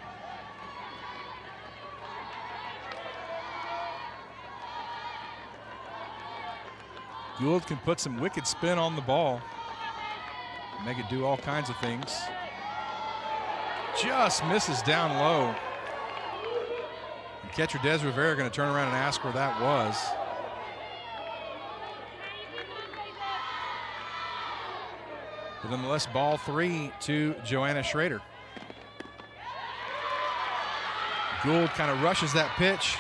Gould can put some wicked spin on the ball, make it do all kinds of things. Just misses down low. And catcher Des Rivera going to turn around and ask where that was. But nonetheless, ball 3 to Joanna Schrader. Gould kind of rushes that pitch.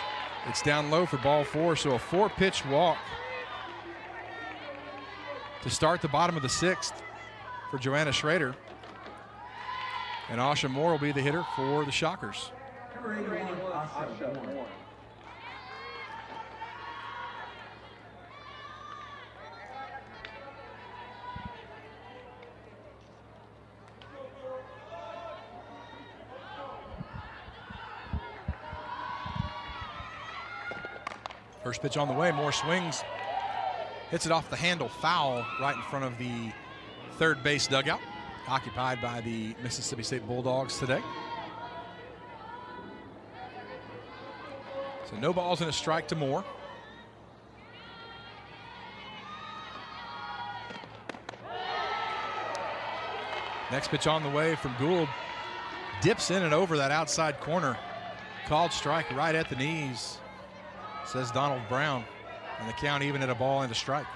It's down low for ball 4, so a 4-pitch walk to start the bottom of the 6th for Joanna Schrader. And Asha Moore will be the hitter for the Shockers. First pitch on the way, Moore swings. Hits it off the handle, foul right in front of the third base dugout, occupied by the Mississippi State Bulldogs today. So no balls and a strike to Moore. Next pitch on the way from Gould. Dips in and over that outside corner. Called strike right at the knees, says Donald Brown. And the count even at a ball and a strike.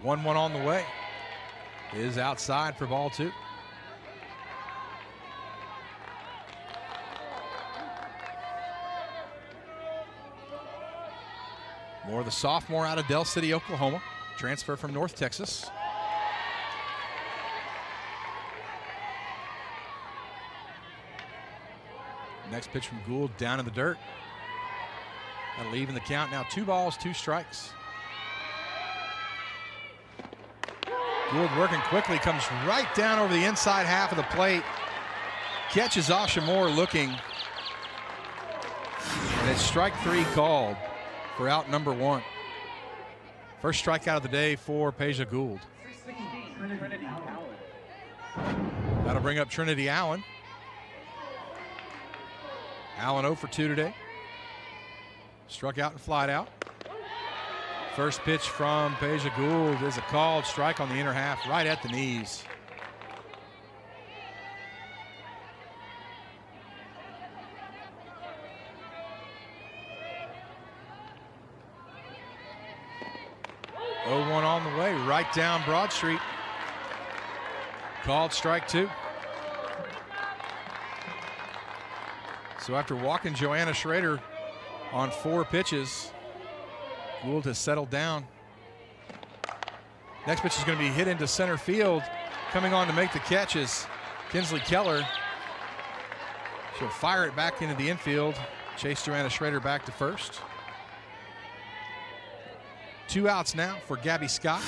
1-1 on the way. Is outside for ball 2. Moore, the sophomore out of Del City, Oklahoma. Transfer from North Texas. Next pitch from Gould down in the dirt. That'll leave in the count now 2 balls, 2 strikes. Gould working quickly, comes right down over the inside half of the plate. Catches Asha Moore looking. And it's strike 3 called for out number 1. First strikeout of the day for Peja Gould. That'll bring up Trinity Allen. Allen 0 for 2 today. Struck out and flied out. First pitch from Peja Gould is a called strike on the inner half, right at the knees. Oh, 1 on the way, right down Broad Street. Called strike 2. So after walking Joanna Schrader on 4 pitches, Gould has settled down. Next pitch is going to be hit into center field. Coming on to make the catch is Kinsley Keller. She'll fire it back into the infield. Chase Joanna Schrader back to first. 2 outs now for Gabby Scott.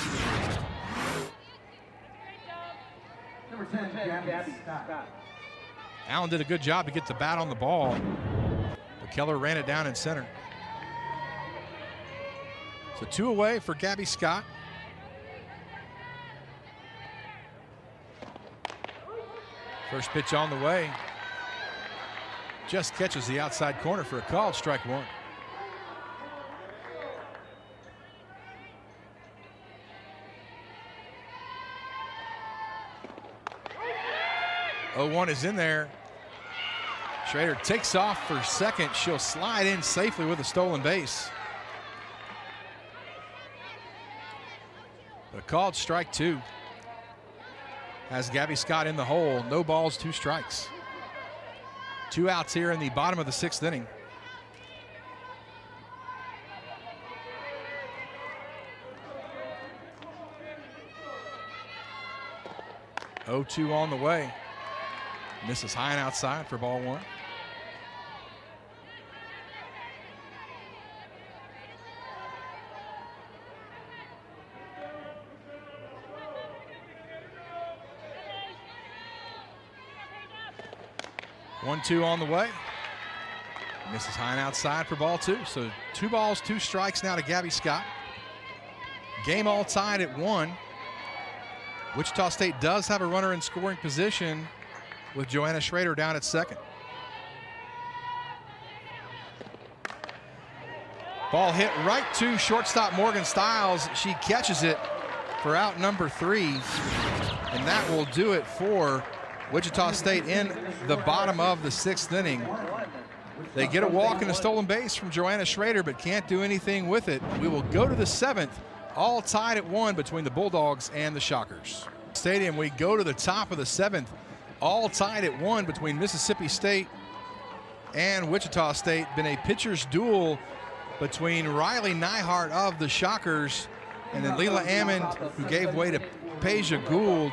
Number 10, Gabby Scott. Allen did a good job to get the bat on the ball, but Keller ran it down in center. So 2 away for Gabby Scott. First pitch on the way. Just catches the outside corner for a called strike 1. Oh, 1 is in there. Schrader takes off for second. She'll slide in safely with a stolen base. But a called strike 2 has Gabby Scott in the hole. No balls, 2 strikes. 2 outs here in the bottom of the 6th inning. Oh, 2 on the way. Misses high and outside for ball 1. One, 2 on the way. Misses high and outside for ball 2. So 2 balls, 2 strikes now to Gabby Scott. Game all tied at 1. Wichita State does have a runner in scoring position with Joanna Schrader down at second. Ball hit right to shortstop Morgan Stiles. She catches it for out number 3. And that will do it for Wichita State in the bottom of the 6th inning. They get a walk and a stolen base from Joanna Schrader, but can't do anything with it. We will go to the 7th, all tied at 1 between the Bulldogs and the Shockers. Stadium, we go to the top of the 7th, all tied at 1 between Mississippi State and Wichita State. Been a pitcher's duel between Riley Neihart of the Shockers and then Leela Ammond, who gave way to Peja Gould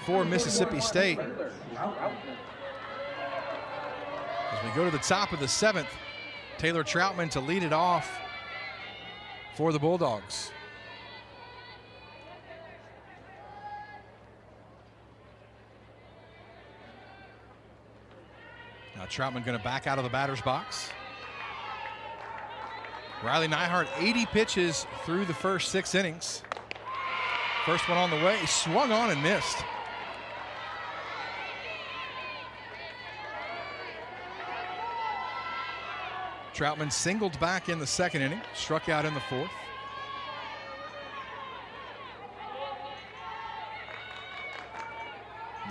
for Mississippi State. As we go to the top of the 7th, Taylor Troutman to lead it off for the Bulldogs. Now Troutman going to back out of the batter's box. Riley Neihart, 80 pitches through the first 6 innings. First one on the way, swung on and missed. Troutman singled back in the 2nd inning, struck out in the 4th.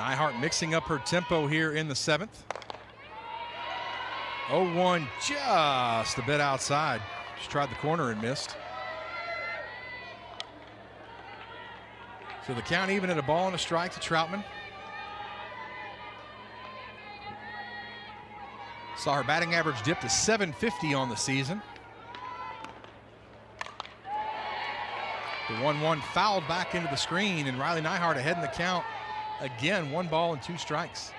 Nyhart mixing up her tempo here in the 7th. 0-1 just a bit outside. She tried the corner and missed. So the count even at a ball and a strike to Troutman. Saw her batting average dip to .750 on the season. The 1-1 fouled back into the screen, and Riley Nyhart ahead in the count. Again, 1 ball and 2 strikes.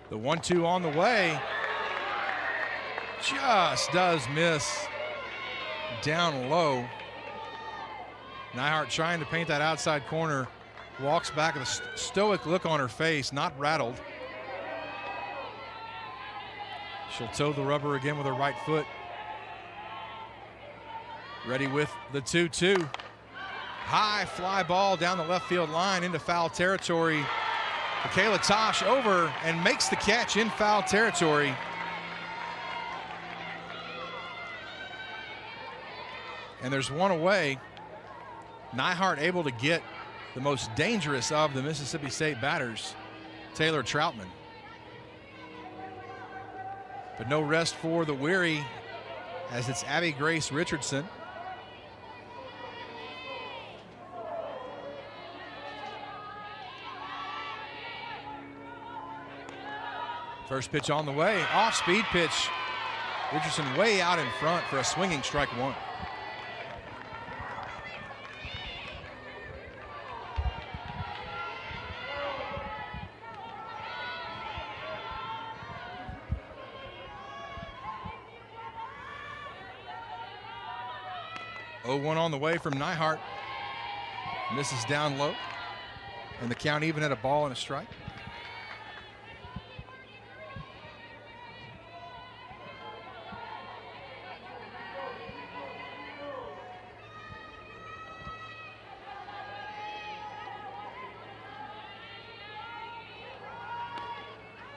The 1-2 on the way. Just does miss down low. Nyhart trying to paint that outside corner. Walks back with a stoic look on her face, not rattled. She'll toe the rubber again with her right foot. Ready with the 2-2. High fly ball down the left field line into foul territory. Michaela Tosh over and makes the catch in foul territory. And there's one away. Nyhart able to get the most dangerous of the Mississippi State batters, Taylor Troutman. But no rest for the weary, as it's Abby Grace Richardson. First pitch on the way, off-speed pitch. Richardson way out in front for a swinging strike 1. Oh, 1 on the way from Nyhart. Misses down low. And the count even at a ball and a strike.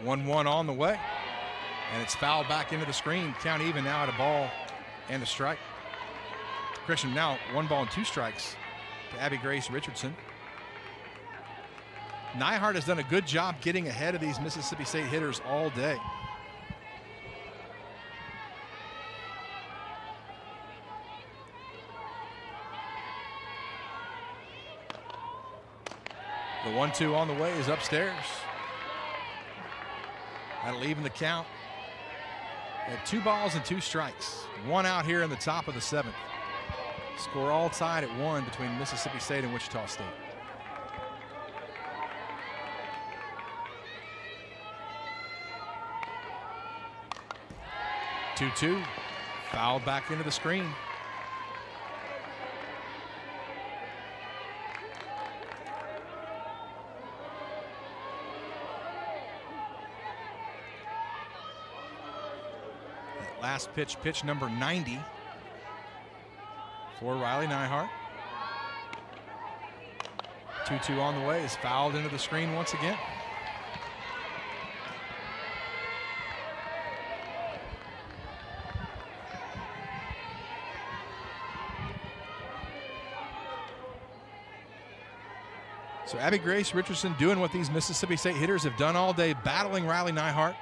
One on the way, and it's fouled back into the screen. Count even now at a ball and a strike. Correction, now 1 ball and 2 strikes to Abby Grace Richardson. Nyhart has done a good job getting ahead of these Mississippi State hitters all day. The 1-2 on the way is upstairs. That'll even the count at 2 balls and 2 strikes. 1 out here in the top of the 7th. Score all tied at 1 between Mississippi State and Wichita State. Two-two, fouled back into the screen. Last pitch, pitch number 90 for Riley Nyhart. 2-2 on the way is fouled into the screen once again. So Abby Grace Richardson doing what these Mississippi State hitters have done all day, battling Riley Nyhart.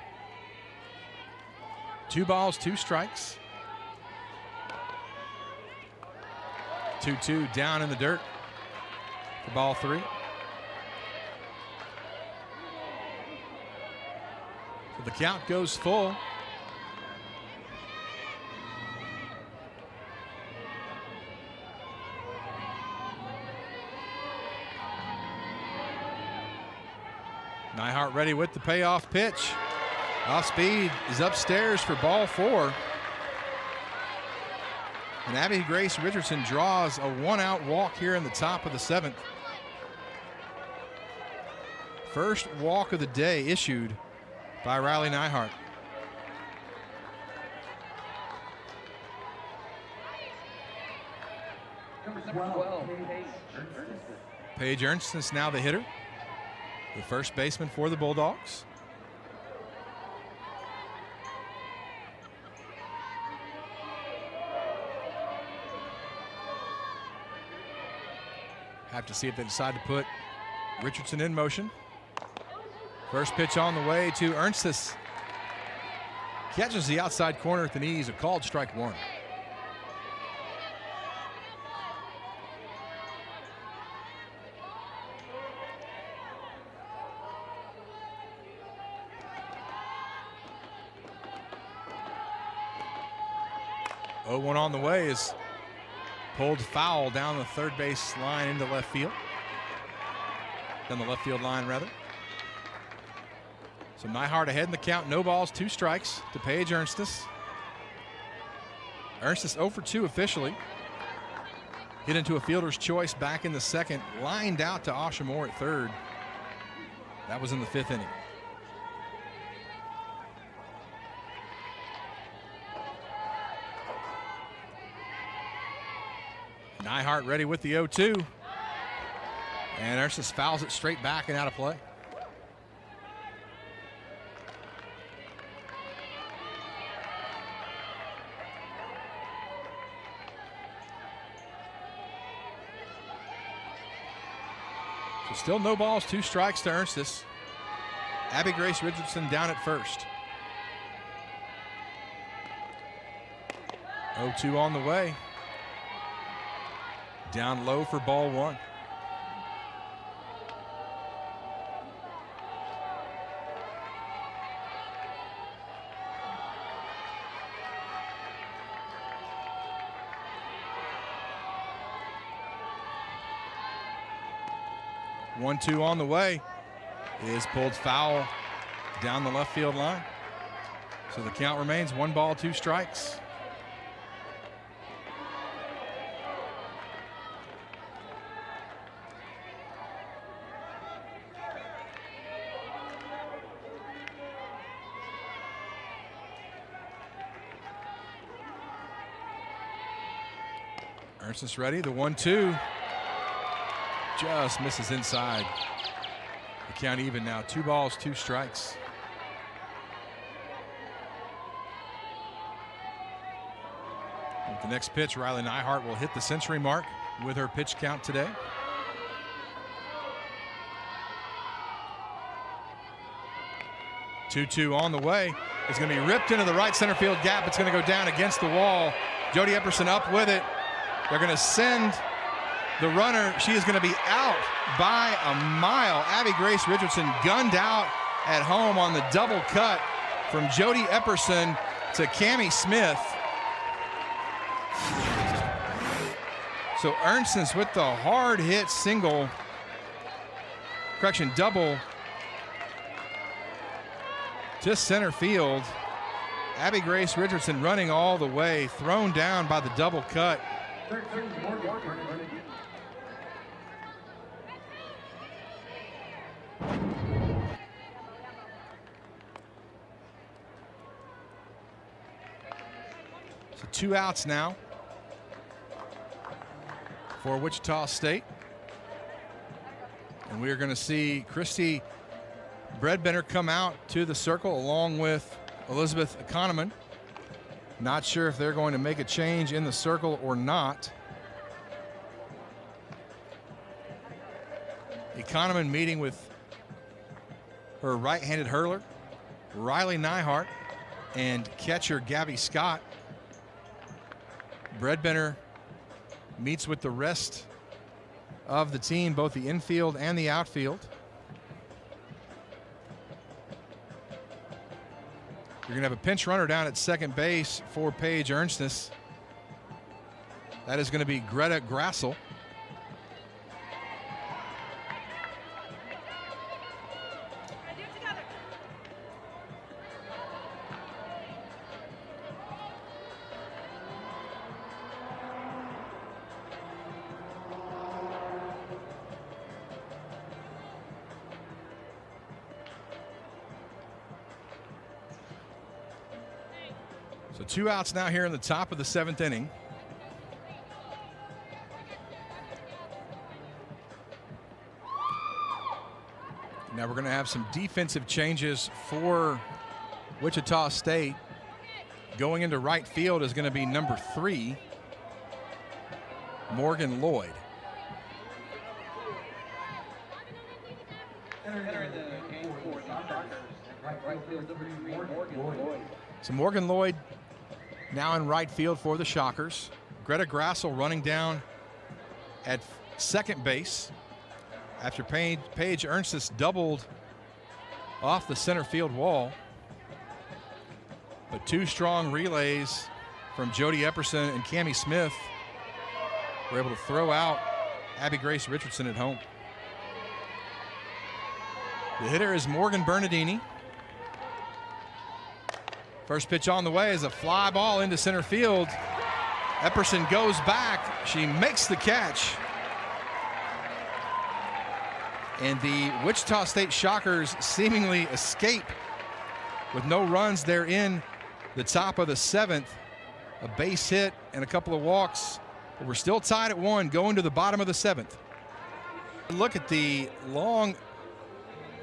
2 balls, 2 strikes. 2-2 down in the dirt for ball 3. So the count goes full. Nyhart ready with the payoff pitch. Off speed is upstairs for ball 4. And Abby Grace Richardson draws a 1-out walk here in the top of the 7th. First walk of the day issued by Riley Nyhart. Number 12, Paige Ernst. Paige Ernst is now the hitter, the first baseman for the Bulldogs. Have to see if they decide to put Richardson in motion. First pitch on the way to Ernstis. Catches the outside corner at the knees, a called strike one. Oh, one on the way is pulled foul down the third base line into left field. Down the left field line, rather. So Nyhart ahead in the count. No balls, 2 strikes to Paige Ernstis. Ernstis 0 for 2 officially. Hit into a fielder's choice back in the second. Lined out to Asha Moore at third. That was in the 5th inning. Nyhart ready with the 0-2. And Ernstis fouls it straight back and out of play. So still no balls, 2 strikes to Ernstis. Abby Grace Richardson down at first. 0-2 on the way. Down low for ball 1. One, 2 on the way is pulled foul down the left field line. So the count remains 1 ball, 2 strikes. Ernstis ready, the 1-2. Just misses inside. The count even now, 2 balls, 2 strikes. With the next pitch, Riley Nyhart will hit the century mark with her pitch count today. Two on the way. It's going to be ripped into the right center field gap. It's going to go down against the wall. Jody Epperson up with it. They're going to send the runner. She is going to be out by a mile. Abby Grace Richardson gunned out at home on the double cut from Jody Epperson to Cammie Smith. So Ernstis with the hard hit single, double to center field. Abby Grace Richardson running all the way, thrown down by the double cut. So 2 outs now for Wichita State. And we are going to see Christy Breadbender come out to the circle along with Elizabeth Economan. Not sure if they're going to make a change in the circle or not. Economan meeting with her right-handed hurler, Riley Nyhart, and catcher Gabby Scott. Breadbender meets with the rest of the team, both the infield and the outfield. You're going to have a pinch runner down at second base for Paige Ernstis. That is going to be Greta Grassel. So 2 outs now here in the top of the 7th inning. Now we're going to have some defensive changes for Wichita State. Going into right field is going to be number 3, Morgan Lloyd. So Morgan Lloyd now in right field for the Shockers. Greta Grassel running down at second base after Paige Ernstis doubled off the center field wall. But 2 strong relays from Jody Epperson and Cammie Smith were able to throw out Abby Grace Richardson at home. The hitter is Morgan Bernardini. First pitch on the way is a fly ball into center field. Epperson goes back. She makes the catch. And the Wichita State Shockers seemingly escape with no runs. They're in the top of the 7th. A base hit and a couple of walks. But we're still tied at 1 going to the bottom of the 7th. Look at the long,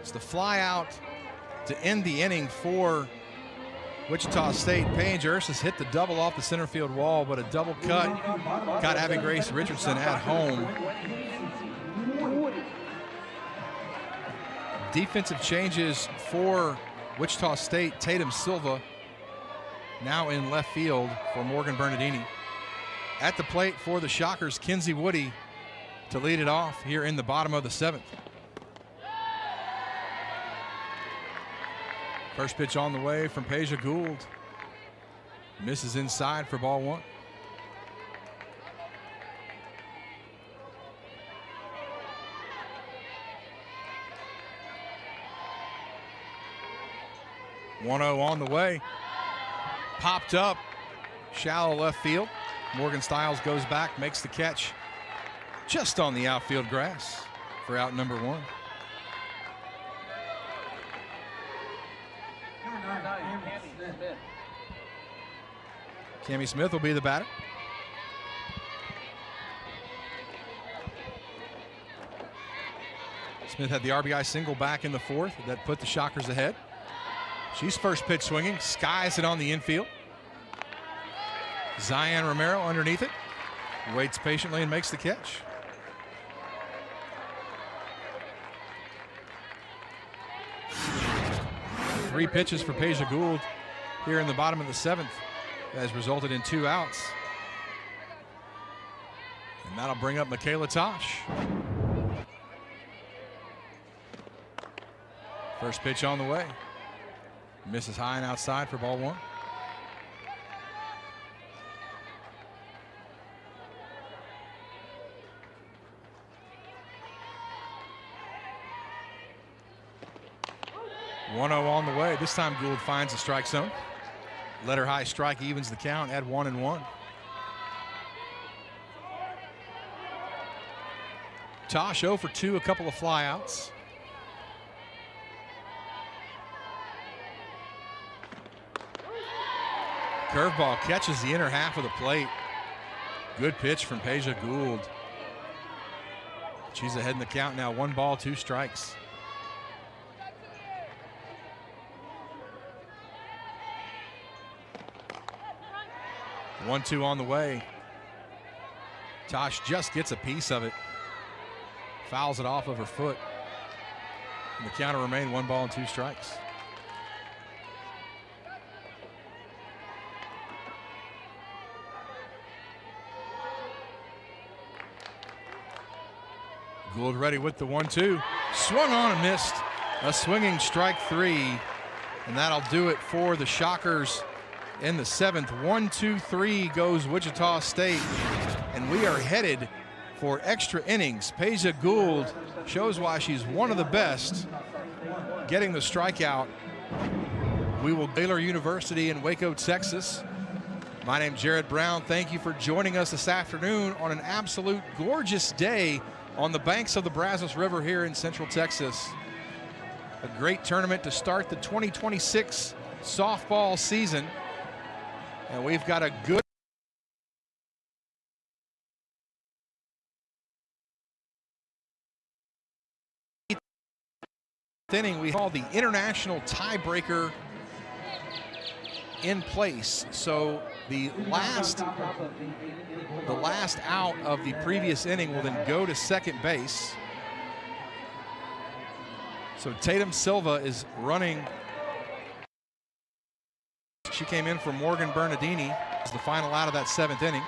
it's the fly out to end the inning for Wichita State. Paige Ernstis hit the double off the center field wall, but a double cut got Abby Grace Richardson at home. Defensive changes for Wichita State. Tatum Silva now in left field for Morgan Bernardini. At the plate for the Shockers, Kinsey Woody to lead it off here in the bottom of the 7th. First pitch on the way from Peja Gould. Misses inside for ball 1. One-0 on the way. Popped up, shallow left field. Morgan Stiles goes back, makes the catch just on the outfield grass for out number 1. Cammie Smith will be the batter. Smith had the RBI single back in the 4th that put the Shockers ahead. She's first pitch swinging, skies it on the infield. Zion Romero underneath it, waits patiently and makes the catch. Three pitches for Peja Gould here in the bottom of the 7th has resulted in 2 outs. And that'll bring up Michaela Tosh. First pitch on the way. Misses high and outside for ball 1. One-0 on the way. This time Gould finds the strike zone. Letter high strike evens the count at 1-1. Tosh 0 for 2, a couple of flyouts. Curveball catches the inner half of the plate. Good pitch from Peja Gould. She's ahead in the count now. 1 ball, 2 strikes. One-two on the way. Tosh just gets a piece of it. Fouls it off of her foot. And the count will remain 1 ball and 2 strikes. Gould ready with the 1-2. Swung on and missed. A swinging strike 3. And that'll do it for the Shockers in the 7th. 1-2-3 goes Wichita State. And we are headed for extra innings. Peja Gould shows why she's one of the best, getting the strikeout. We will Baylor University in Waco, Texas. My name's Jared Brown. Thank you for joining us this afternoon on an absolute gorgeous day on the banks of the Brazos River here in Central Texas. A great tournament to start the 2026 softball season. And we've got a good inning, we call the international tiebreaker in place. So the last out of the previous inning will then go to second base. So Tatum Silva is running. She came in for Morgan Bernardini as the final out of that 7th inning.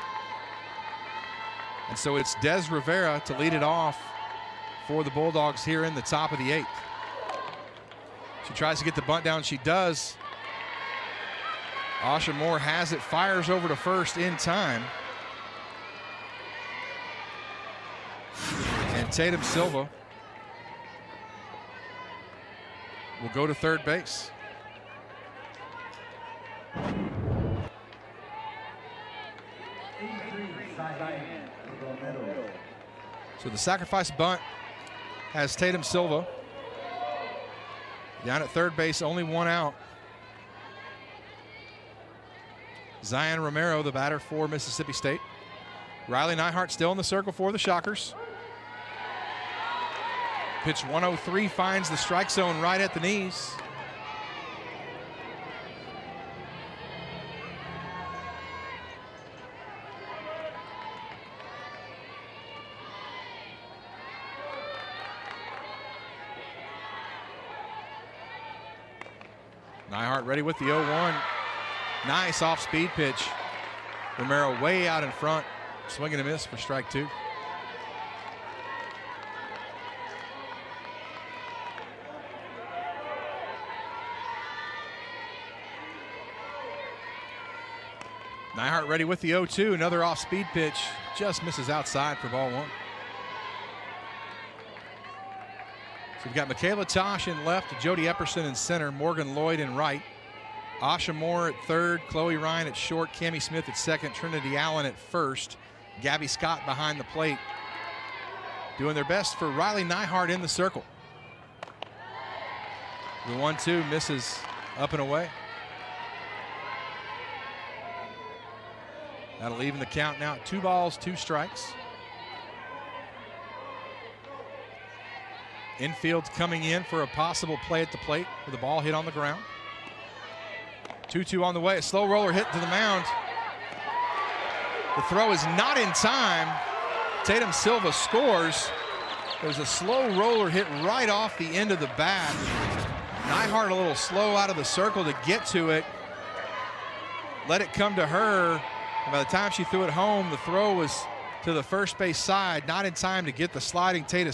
And so it's Des Rivera to lead it off for the Bulldogs here in the top of the 8th. She tries to get the bunt down. She does. Asha Moore has it, fires over to first in time. And Tatum Silva will go to third base. So the sacrifice bunt has Tatum Silva down at third base, only one out. Zion Romero, the batter for Mississippi State. Riley Neihart still in the circle for the Shockers. Pitch 103 finds the strike zone right at the knees. Neihart ready with the 0-1. Nice off-speed pitch. Romero way out in front. Swing and a miss for strike 2. Neihart ready with the 0-2. Another off-speed pitch. Just misses outside for ball 1. So we've got Michaela Tosh in left, Jody Epperson in center, Morgan Lloyd in right. Asha Moore at third, Chloe Ryan at short, Cammie Smith at second, Trinity Allen at first, Gabby Scott behind the plate. Doing their best for Riley Neihart in the circle. The 1-2 misses up and away. That'll even the count now at 2 balls, 2 strikes. Infield's coming in for a possible play at the plate with a ball hit on the ground. 2-2 on the way, a slow roller hit to the mound. The throw is not in time. Tatum Silva scores. There's a slow roller hit right off the end of the bat. Neihart a little slow out of the circle to get to it. Let it come to her. And by the time she threw it home, the throw was to the first base side, not in time to get the sliding Tatum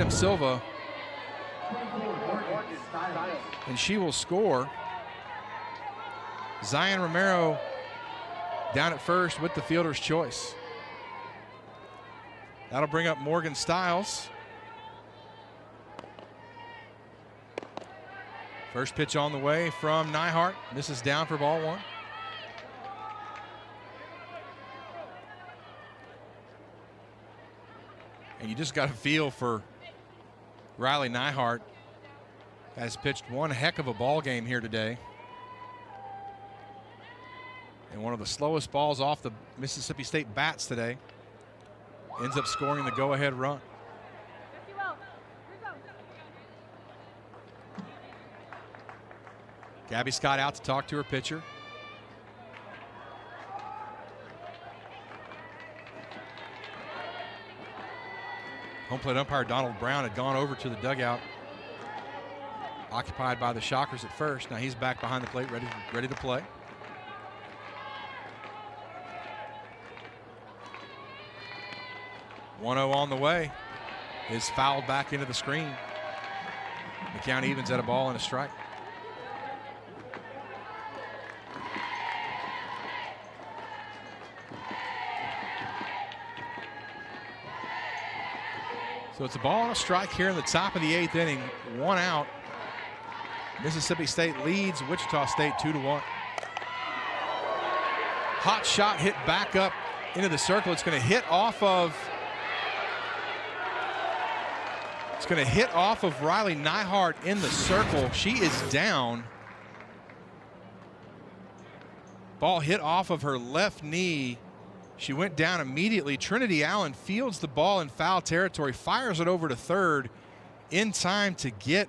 Silva. And she will score. Zion Romero down at first with the fielder's choice. That'll bring up Morgan Stiles. First pitch on the way from Neihart. Misses down for ball 1. And you just got a feel for Riley Neihart. Has pitched one heck of a ball game here today. And one of the slowest balls off the Mississippi State bats today. Ends up scoring the go-ahead run. Gabby Scott out to talk to her pitcher. Home plate umpire Donald Brown had gone over to the dugout, occupied by the Shockers at first. Now he's back behind the plate, ready to play. .1-0 on the way is fouled back into the screen. The count evens at a ball and a strike. So it's a ball and a strike here in the top of the 8th inning. 1 out. Mississippi State leads Wichita State 2-1. Hot shot hit back up into the circle. It's going to hit off of Riley Neihart in the circle. She is down. Ball hit off of her left knee. She went down immediately. Trinity Allen fields the ball in foul territory, fires it over to third in time to get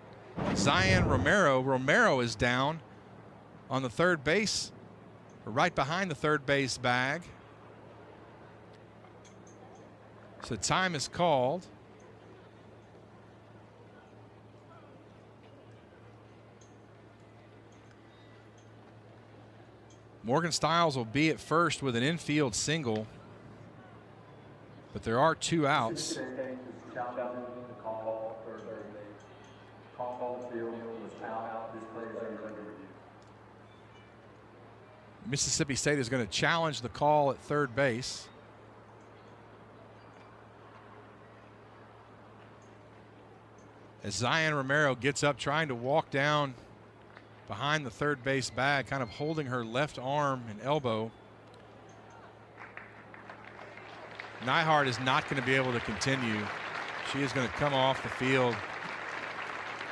Zion Romero. Romero is down on the third base, or right behind the third base bag. So time is called. Morgan Stiles will be at first with an infield single, but there are 2 outs. Mississippi State is going to challenge the call at third base. As Zion Romero gets up trying to walk down behind the third base bag, kind of holding her left arm and elbow. Neihart is not going to be able to continue. She is going to come off the field,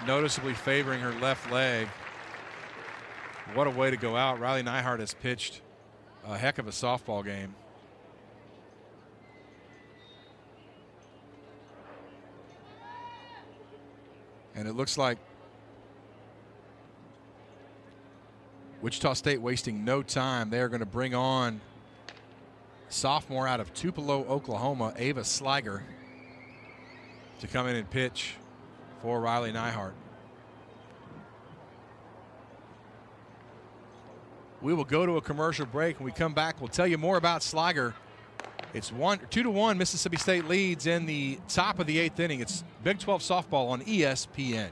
noticeably favoring her left leg. What a way to go out. Riley Neihart has pitched a heck of a softball game. And it looks like Wichita State wasting no time. They're going to bring on sophomore out of Tupelo, Oklahoma, Ava Sliger, to come in and pitch for Riley Neihart. We will go to a commercial break. When we come back, we'll tell you more about Sliger. It's 2-1 Mississippi State leads in the top of the 8th inning. It's Big 12 softball on ESPN.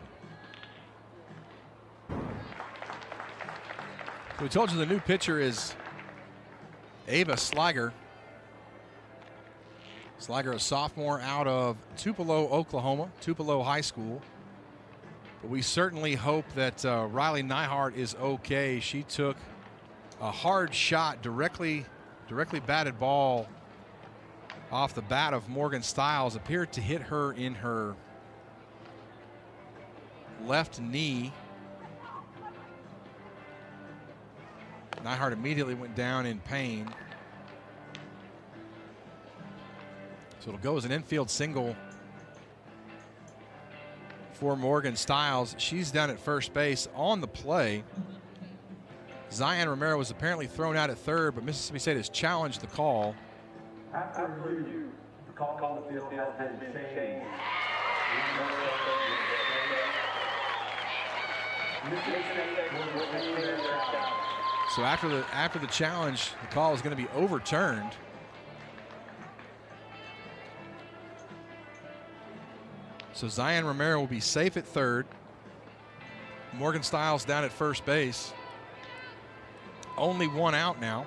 So we told you the new pitcher is Ava Sliger. Sliger, a sophomore out of Tupelo, Oklahoma, Tupelo High School. But we certainly hope that Riley Neihart is okay. She took a hard shot, directly batted ball off the bat of Morgan Stiles, appeared to hit her in her left knee. Neihart immediately went down in pain. So it'll go as an infield single for Morgan Stiles. She's down at first base. On the play, Zion Romero was apparently thrown out at third, but Mississippi State has challenged the call. After review, the call on the field has been changed. So after the challenge, the call is going to be overturned. So Zion Romero will be safe at third. Morgan Stiles down at first base. Only 1 out now.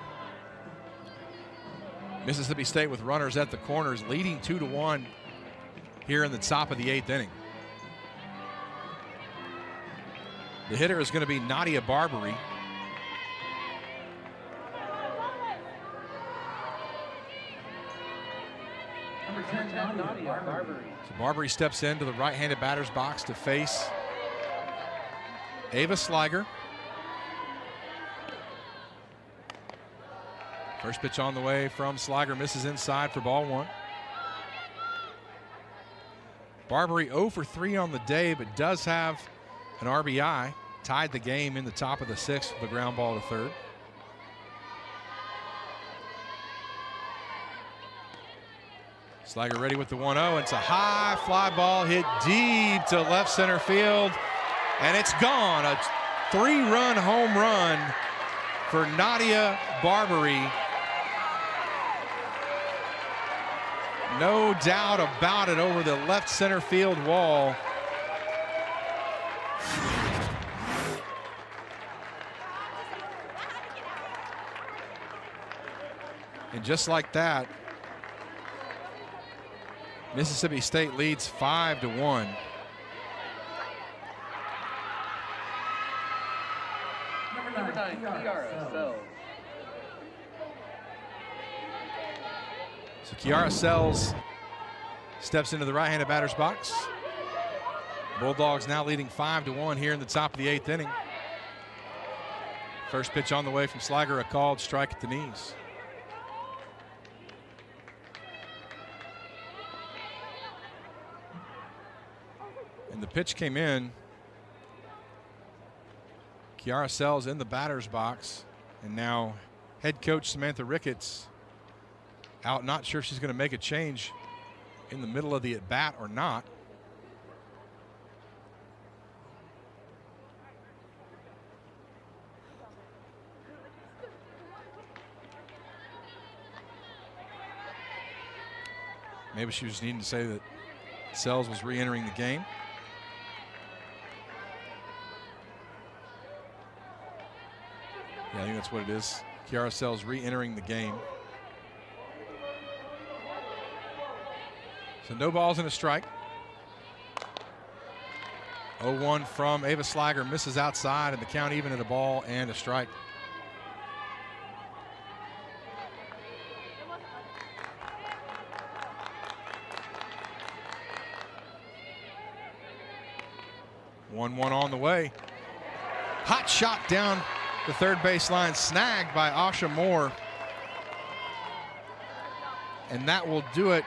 Mississippi State with runners at the corners, leading 2-1 here in the top of the 8th inning. The hitter is going to be Nadia Barbary. Number 10, Nadia Barbary. So Barbary steps into the right-handed batter's box to face Ava Sliger. First pitch on the way from Sliger, misses inside for ball 1. Barbary 0 for 3 on the day, but does have an RBI. Tied the game in the top of the 6th with a ground ball to third. Sliger ready with the 1-0. It's a high fly ball hit deep to left center field, and it's gone. A 3-run home run for Nadia Barbary. No doubt about it, over the left center field wall. And just like that, Mississippi State leads 5-1. Number 9, Kiara Sells. So Kiara Sells steps into the right-handed batter's box. Bulldogs now leading 5-1 here in the top of the 8th inning. First pitch on the way from Sliger, a called strike at the knees. And the pitch came in Kiara Sells in the batter's box, and now head coach Samantha Ricketts out. Not sure if she's going to make a change in the middle of the at-bat or not. Maybe she was needing to say that Sells was re-entering the game. Yeah, I think that's what it is. Kiara Sells re-entering the game. So no balls and a strike. 0-1 from Ava Slager, misses outside, and the count even at a ball and a strike. One on the way. Hot shot down the third baseline, snagged by Asha Moore. And that will do it.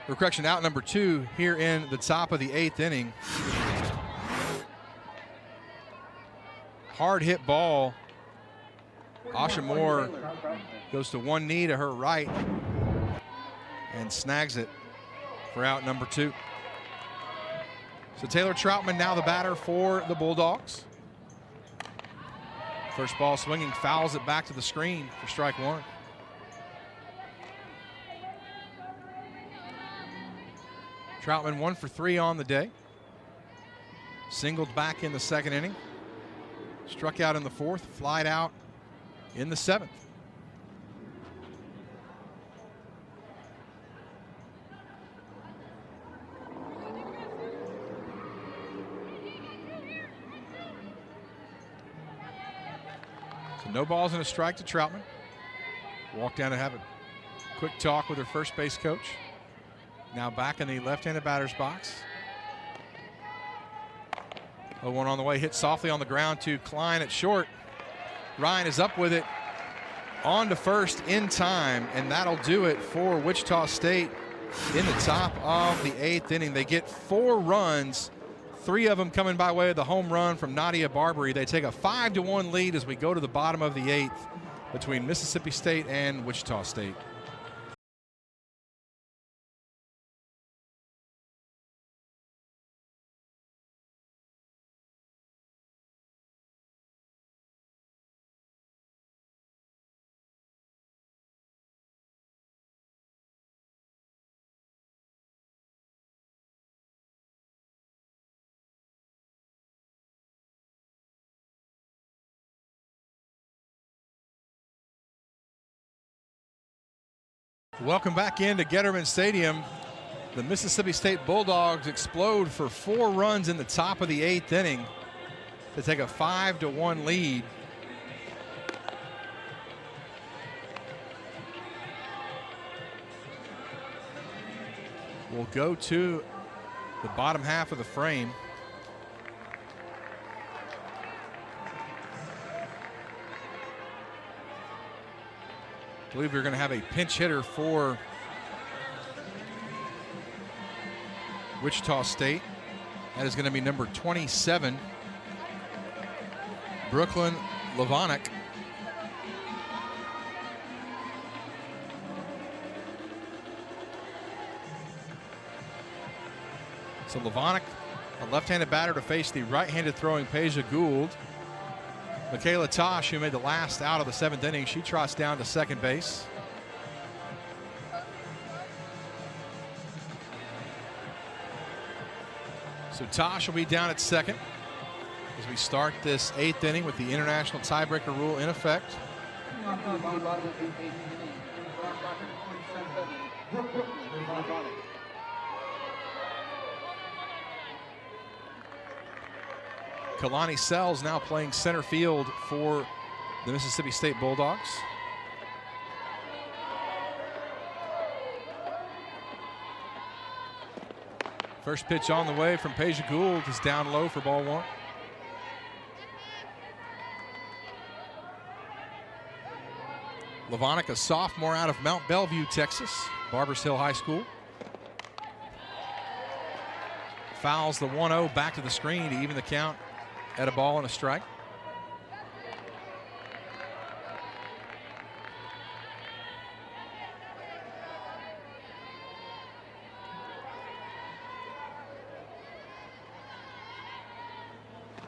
Or correction, out number 2 here in the top of the 8th inning. Hard hit ball. Asha Moore goes to one knee to her right and snags it for out number 2. So Taylor Troutman now the batter for the Bulldogs. First ball swinging, fouls it back to the screen for strike 1. Troutman 1 for 3 on the day. Singled back in the 2nd inning. Struck out in the 4th, flied out in the 7th. So no balls and a strike to Troutman. Walked down to have a quick talk with her first base coach. Now back in the left-handed batter's box. 0-1 on the way, hit softly on the ground to Klein at short. Ryan is up with it on to first in time, and that'll do it for Wichita State in the top of the 8th inning. They get 4 runs, 3 of them coming by way of the home run from Nadia Barbary. They take a 5-1 lead as we go to the bottom of the 8th between Mississippi State and Wichita State. Welcome back into Getterman Stadium. The Mississippi State Bulldogs explode for 4 runs in the top of the 8th inning to take a 5-1 lead. We'll go to the bottom half of the frame. I believe we're going to have a pinch hitter for Wichita State. That is going to be number 27, Brooklyn Levonick. So Levonick, a left-handed batter to face the right-handed throwing Peja Gould. Michaela Tosh, who made the last out of the 7th inning, she trots down to second base. So Tosh will be down at second as we start this 8th inning with the international tiebreaker rule in effect. Kalani Sells now playing center field for the Mississippi State Bulldogs. First pitch on the way from Peja Gould is down low for ball 1. Levonick, a sophomore out of Mount Bellevue, Texas, Barbers Hill High School. Fouls the 1-0 back to the screen to even the count at a ball and a strike.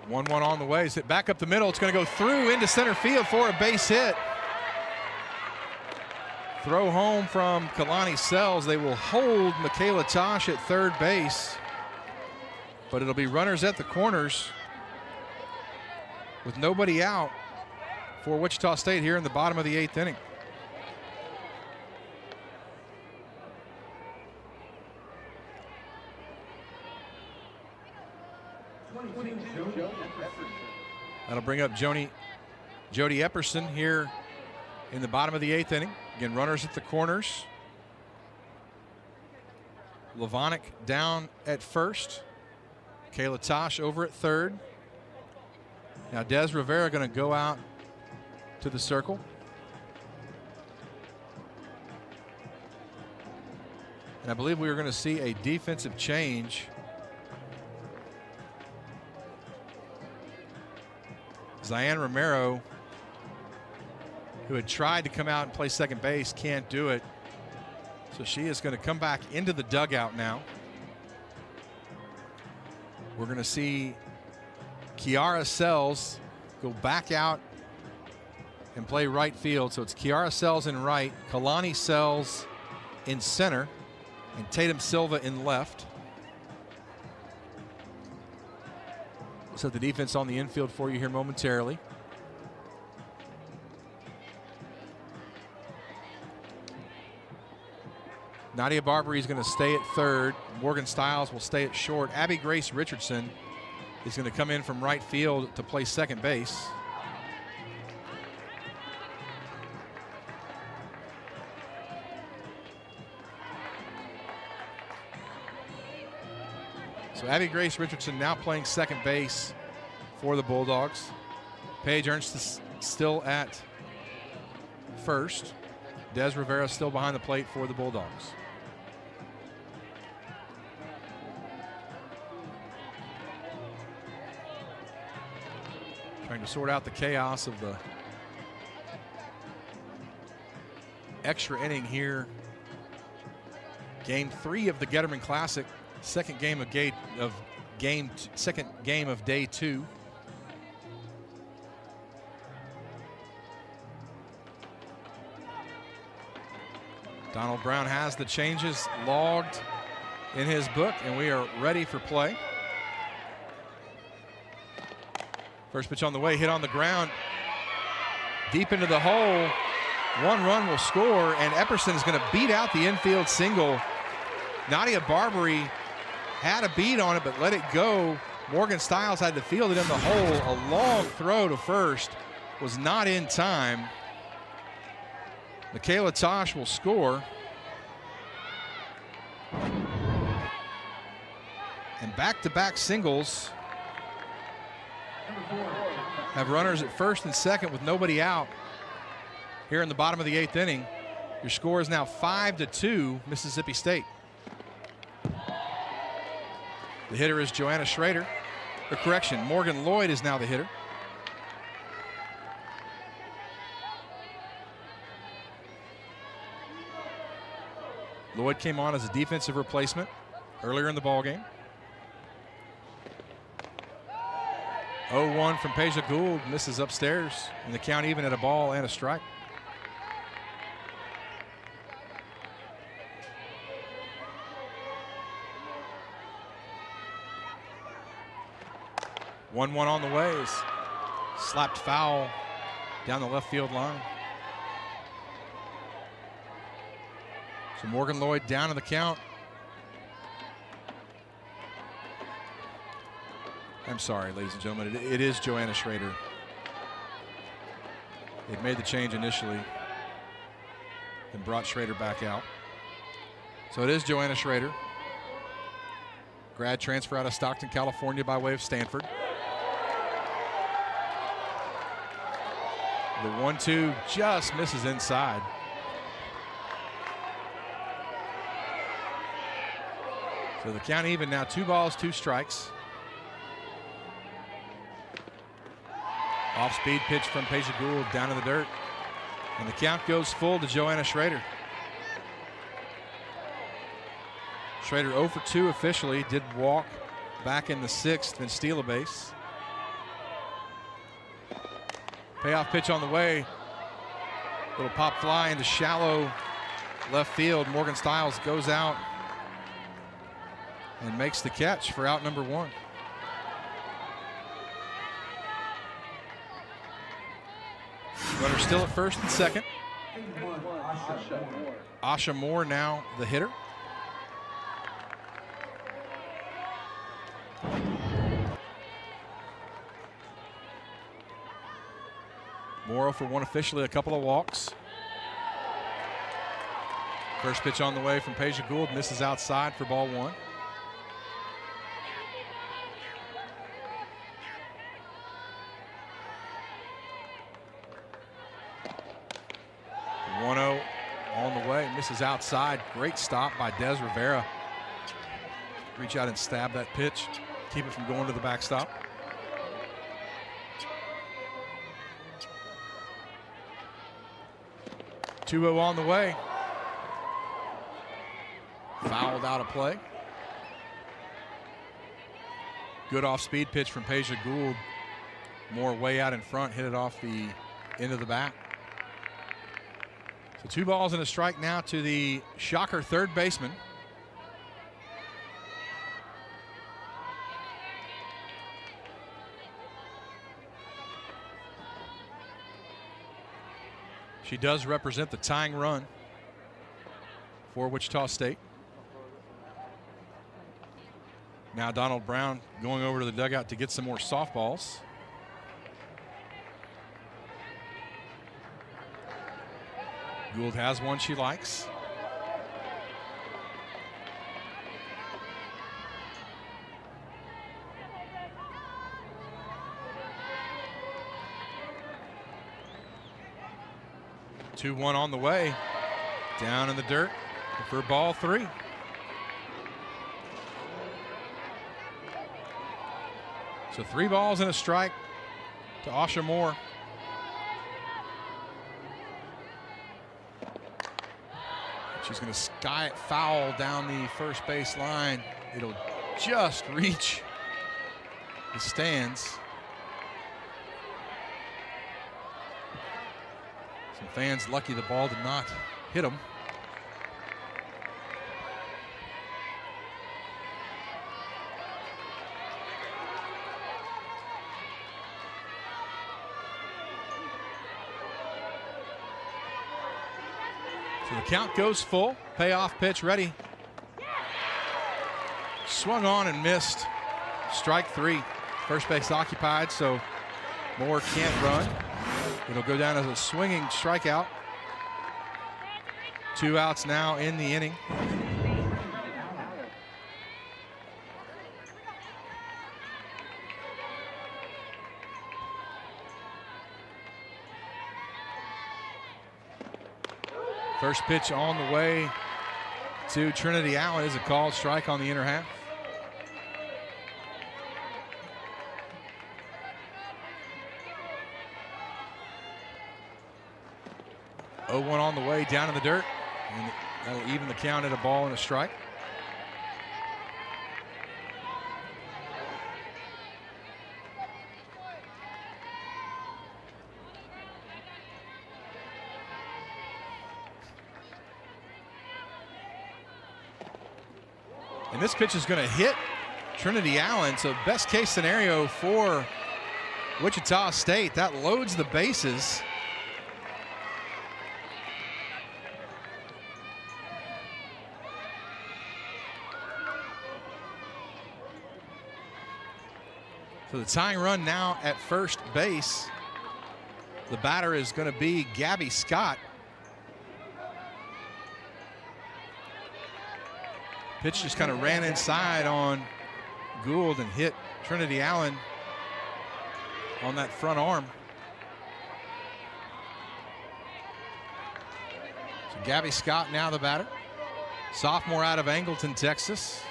1-1 on the way. It's hit back up the middle. It's going to go through into center field for a base hit. Throw home from Kalani Sells. They will hold Michaela Tosh at third base, but it'll be runners at the corners with nobody out for Wichita State here in the bottom of the 8th inning. That'll bring up Jody Epperson here in the bottom of the 8th inning. Again, runners at the corners. Levonic down at first. Kayla Tosh over at third. Now Des Rivera going to go out to the circle. And I believe we are going to see a defensive change. Zian Romero, who had tried to come out and play second base, can't do it. So she is going to come back into the dugout now. We're going to see Kiara Sells go back out and play right field. So it's Kiara Sells in right, Kalani Sells in center, and Tatum Silva in left. We'll set the defense on the infield for you here momentarily. Nadia Barbary is going to stay at third. Morgan Stiles will stay at short. Abby Grace Richardson is going to come in from right field to play second base. So Abby Grace Richardson now playing second base for the Bulldogs. Paige Ernst is still at first. Des Rivera still behind the plate for the Bulldogs. Trying to sort out the chaos of the extra inning here. Game 3 of the Getterman Classic. Second game of day 2. Donald Brown has the changes logged in his book, and we are ready for play. First pitch on the way, hit on the ground, deep into the hole. 1 run will score, and Epperson is going to beat out the infield single. Nadia Barbary had a beat on it, but let it go. Morgan Stiles had to field it in the hole. A long throw to first was not in time. Michaela Tosh will score. And back-to-back singles have runners at first and second with nobody out here in the bottom of the 8th inning. Your score is now 5-2 Mississippi State. The hitter is Joanna Schrader. Or correction, Morgan Lloyd is now the hitter. Lloyd came on as a defensive replacement earlier in the ballgame. 0-1 from Peja Gould, misses upstairs, and the count even at a ball and a strike. One on the way is slapped foul down the left field line. So Morgan Lloyd down in the count. I'm sorry, ladies and gentlemen, it is Joanna Schrader. They'd made the change initially and brought Schrader back out. So it is Joanna Schrader. Grad transfer out of Stockton, California by way of Stanford. The 1-2 just misses inside. So the count even now, 2 balls, 2 strikes. Off-speed pitch from Peja Gould down in the dirt. And the count goes full to Joanna Schrader. Schrader 0 for 2 officially, did walk back in the 6th and steal a base. Payoff pitch on the way. Little pop fly into shallow left field. Morgan Stiles goes out and makes the catch for out number 1. Runner still at first and second. Asha Moore now the hitter. Morrow for 1 officially, a couple of walks. First pitch on the way from Peja Gould, misses outside for ball 1. On the way, misses outside. Great stop by Des Rivera. Reach out and stab that pitch, keep it from going to the backstop. Two-0 on the way. Fouled out of play. Good off-speed pitch from Peja Gould. More way out in front, hit it off the end of the bat. So 2 balls and a strike now to the Shocker third baseman. She does represent the tying run for Wichita State. Now Donald Brown going over to the dugout to get some more softballs. Gould has one she likes. Two one on the way. Down in the dirt for ball 3. So 3 balls and a strike to Asha Moore. She's going to sky it foul down the first base line. It'll just reach the stands. Some fans lucky the ball did not hit them. So the count goes full. Payoff pitch ready. Swung on and missed. Strike 3. First base occupied, so Moore can't run. It'll go down as a swinging strikeout. 2 outs now in the inning. First pitch on the way to Trinity Allen is a called strike on the inner half. Oh, 1 on the way down in the dirt, and that'll even the count at a ball and a strike. And this pitch is going to hit Trinity Allen. So best case scenario for Wichita State. That loads the bases. So the tying run now at first base. The batter is going to be Gabby Scott. Pitch just kind of ran inside on Gould and hit Trinity Allen on that front arm. So Gabby Scott now the batter. Sophomore out of Angleton, Texas.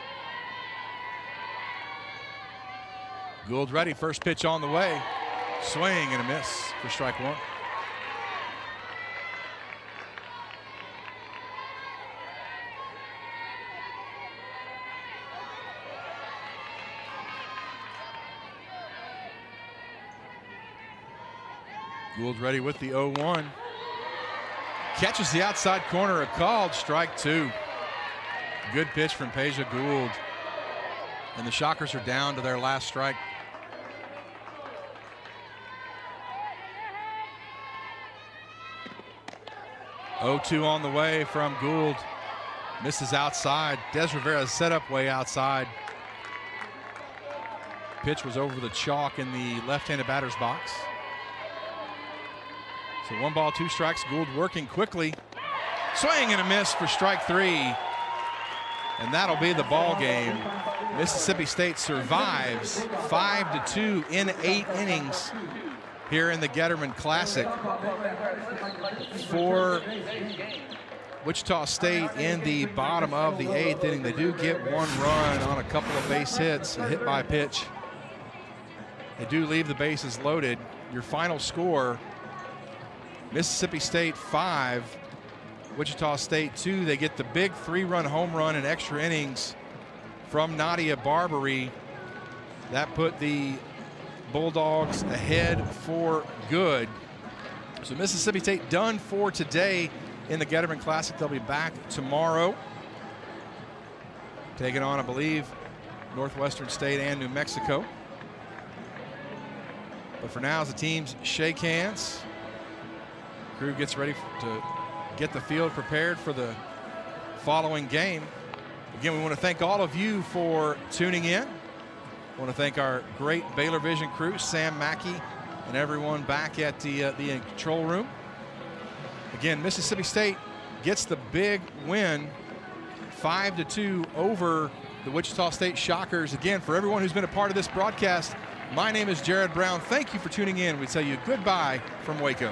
Gould ready, first pitch on the way. Swing and a miss for strike 1. Gould ready with the 0-1. Catches the outside corner, a called strike 2. Good pitch from Peja Gould. And the Shockers are down to their last strike. Oh-2 on the way from Gould. Misses outside. Des Rivera's set up way outside. Pitch was over the chalk in the left-handed batter's box. So 1 ball, 2 strikes. Gould working quickly. Swing and a miss for strike 3. And that'll be the ball game. Mississippi State survives 5-2 in 8 innings here in the Getterman Classic. For Wichita State in the bottom of the 8th inning, they do get 1 run on a couple of base hits, a hit by pitch. They do leave the bases loaded. Your final score, Mississippi State 5, Wichita State 2. They get the big 3-run home run in extra innings from Nadia Barbary. That put the Bulldogs ahead for good. So Mississippi State done for today in the Getterman Classic. They'll be back tomorrow, taking on, I believe, Northwestern State and New Mexico. But for now, as the teams shake hands, crew gets ready to get the field prepared for the following game. Again, we want to thank all of you for tuning in. I want to thank our great Baylor Vision crew, Sam Mackey, and everyone back at the control room. Again, Mississippi State gets the big win, 5-2 over the Wichita State Shockers. Again, for everyone who's been a part of this broadcast, my name is Jared Brown. Thank you for tuning in. We tell you goodbye from Waco.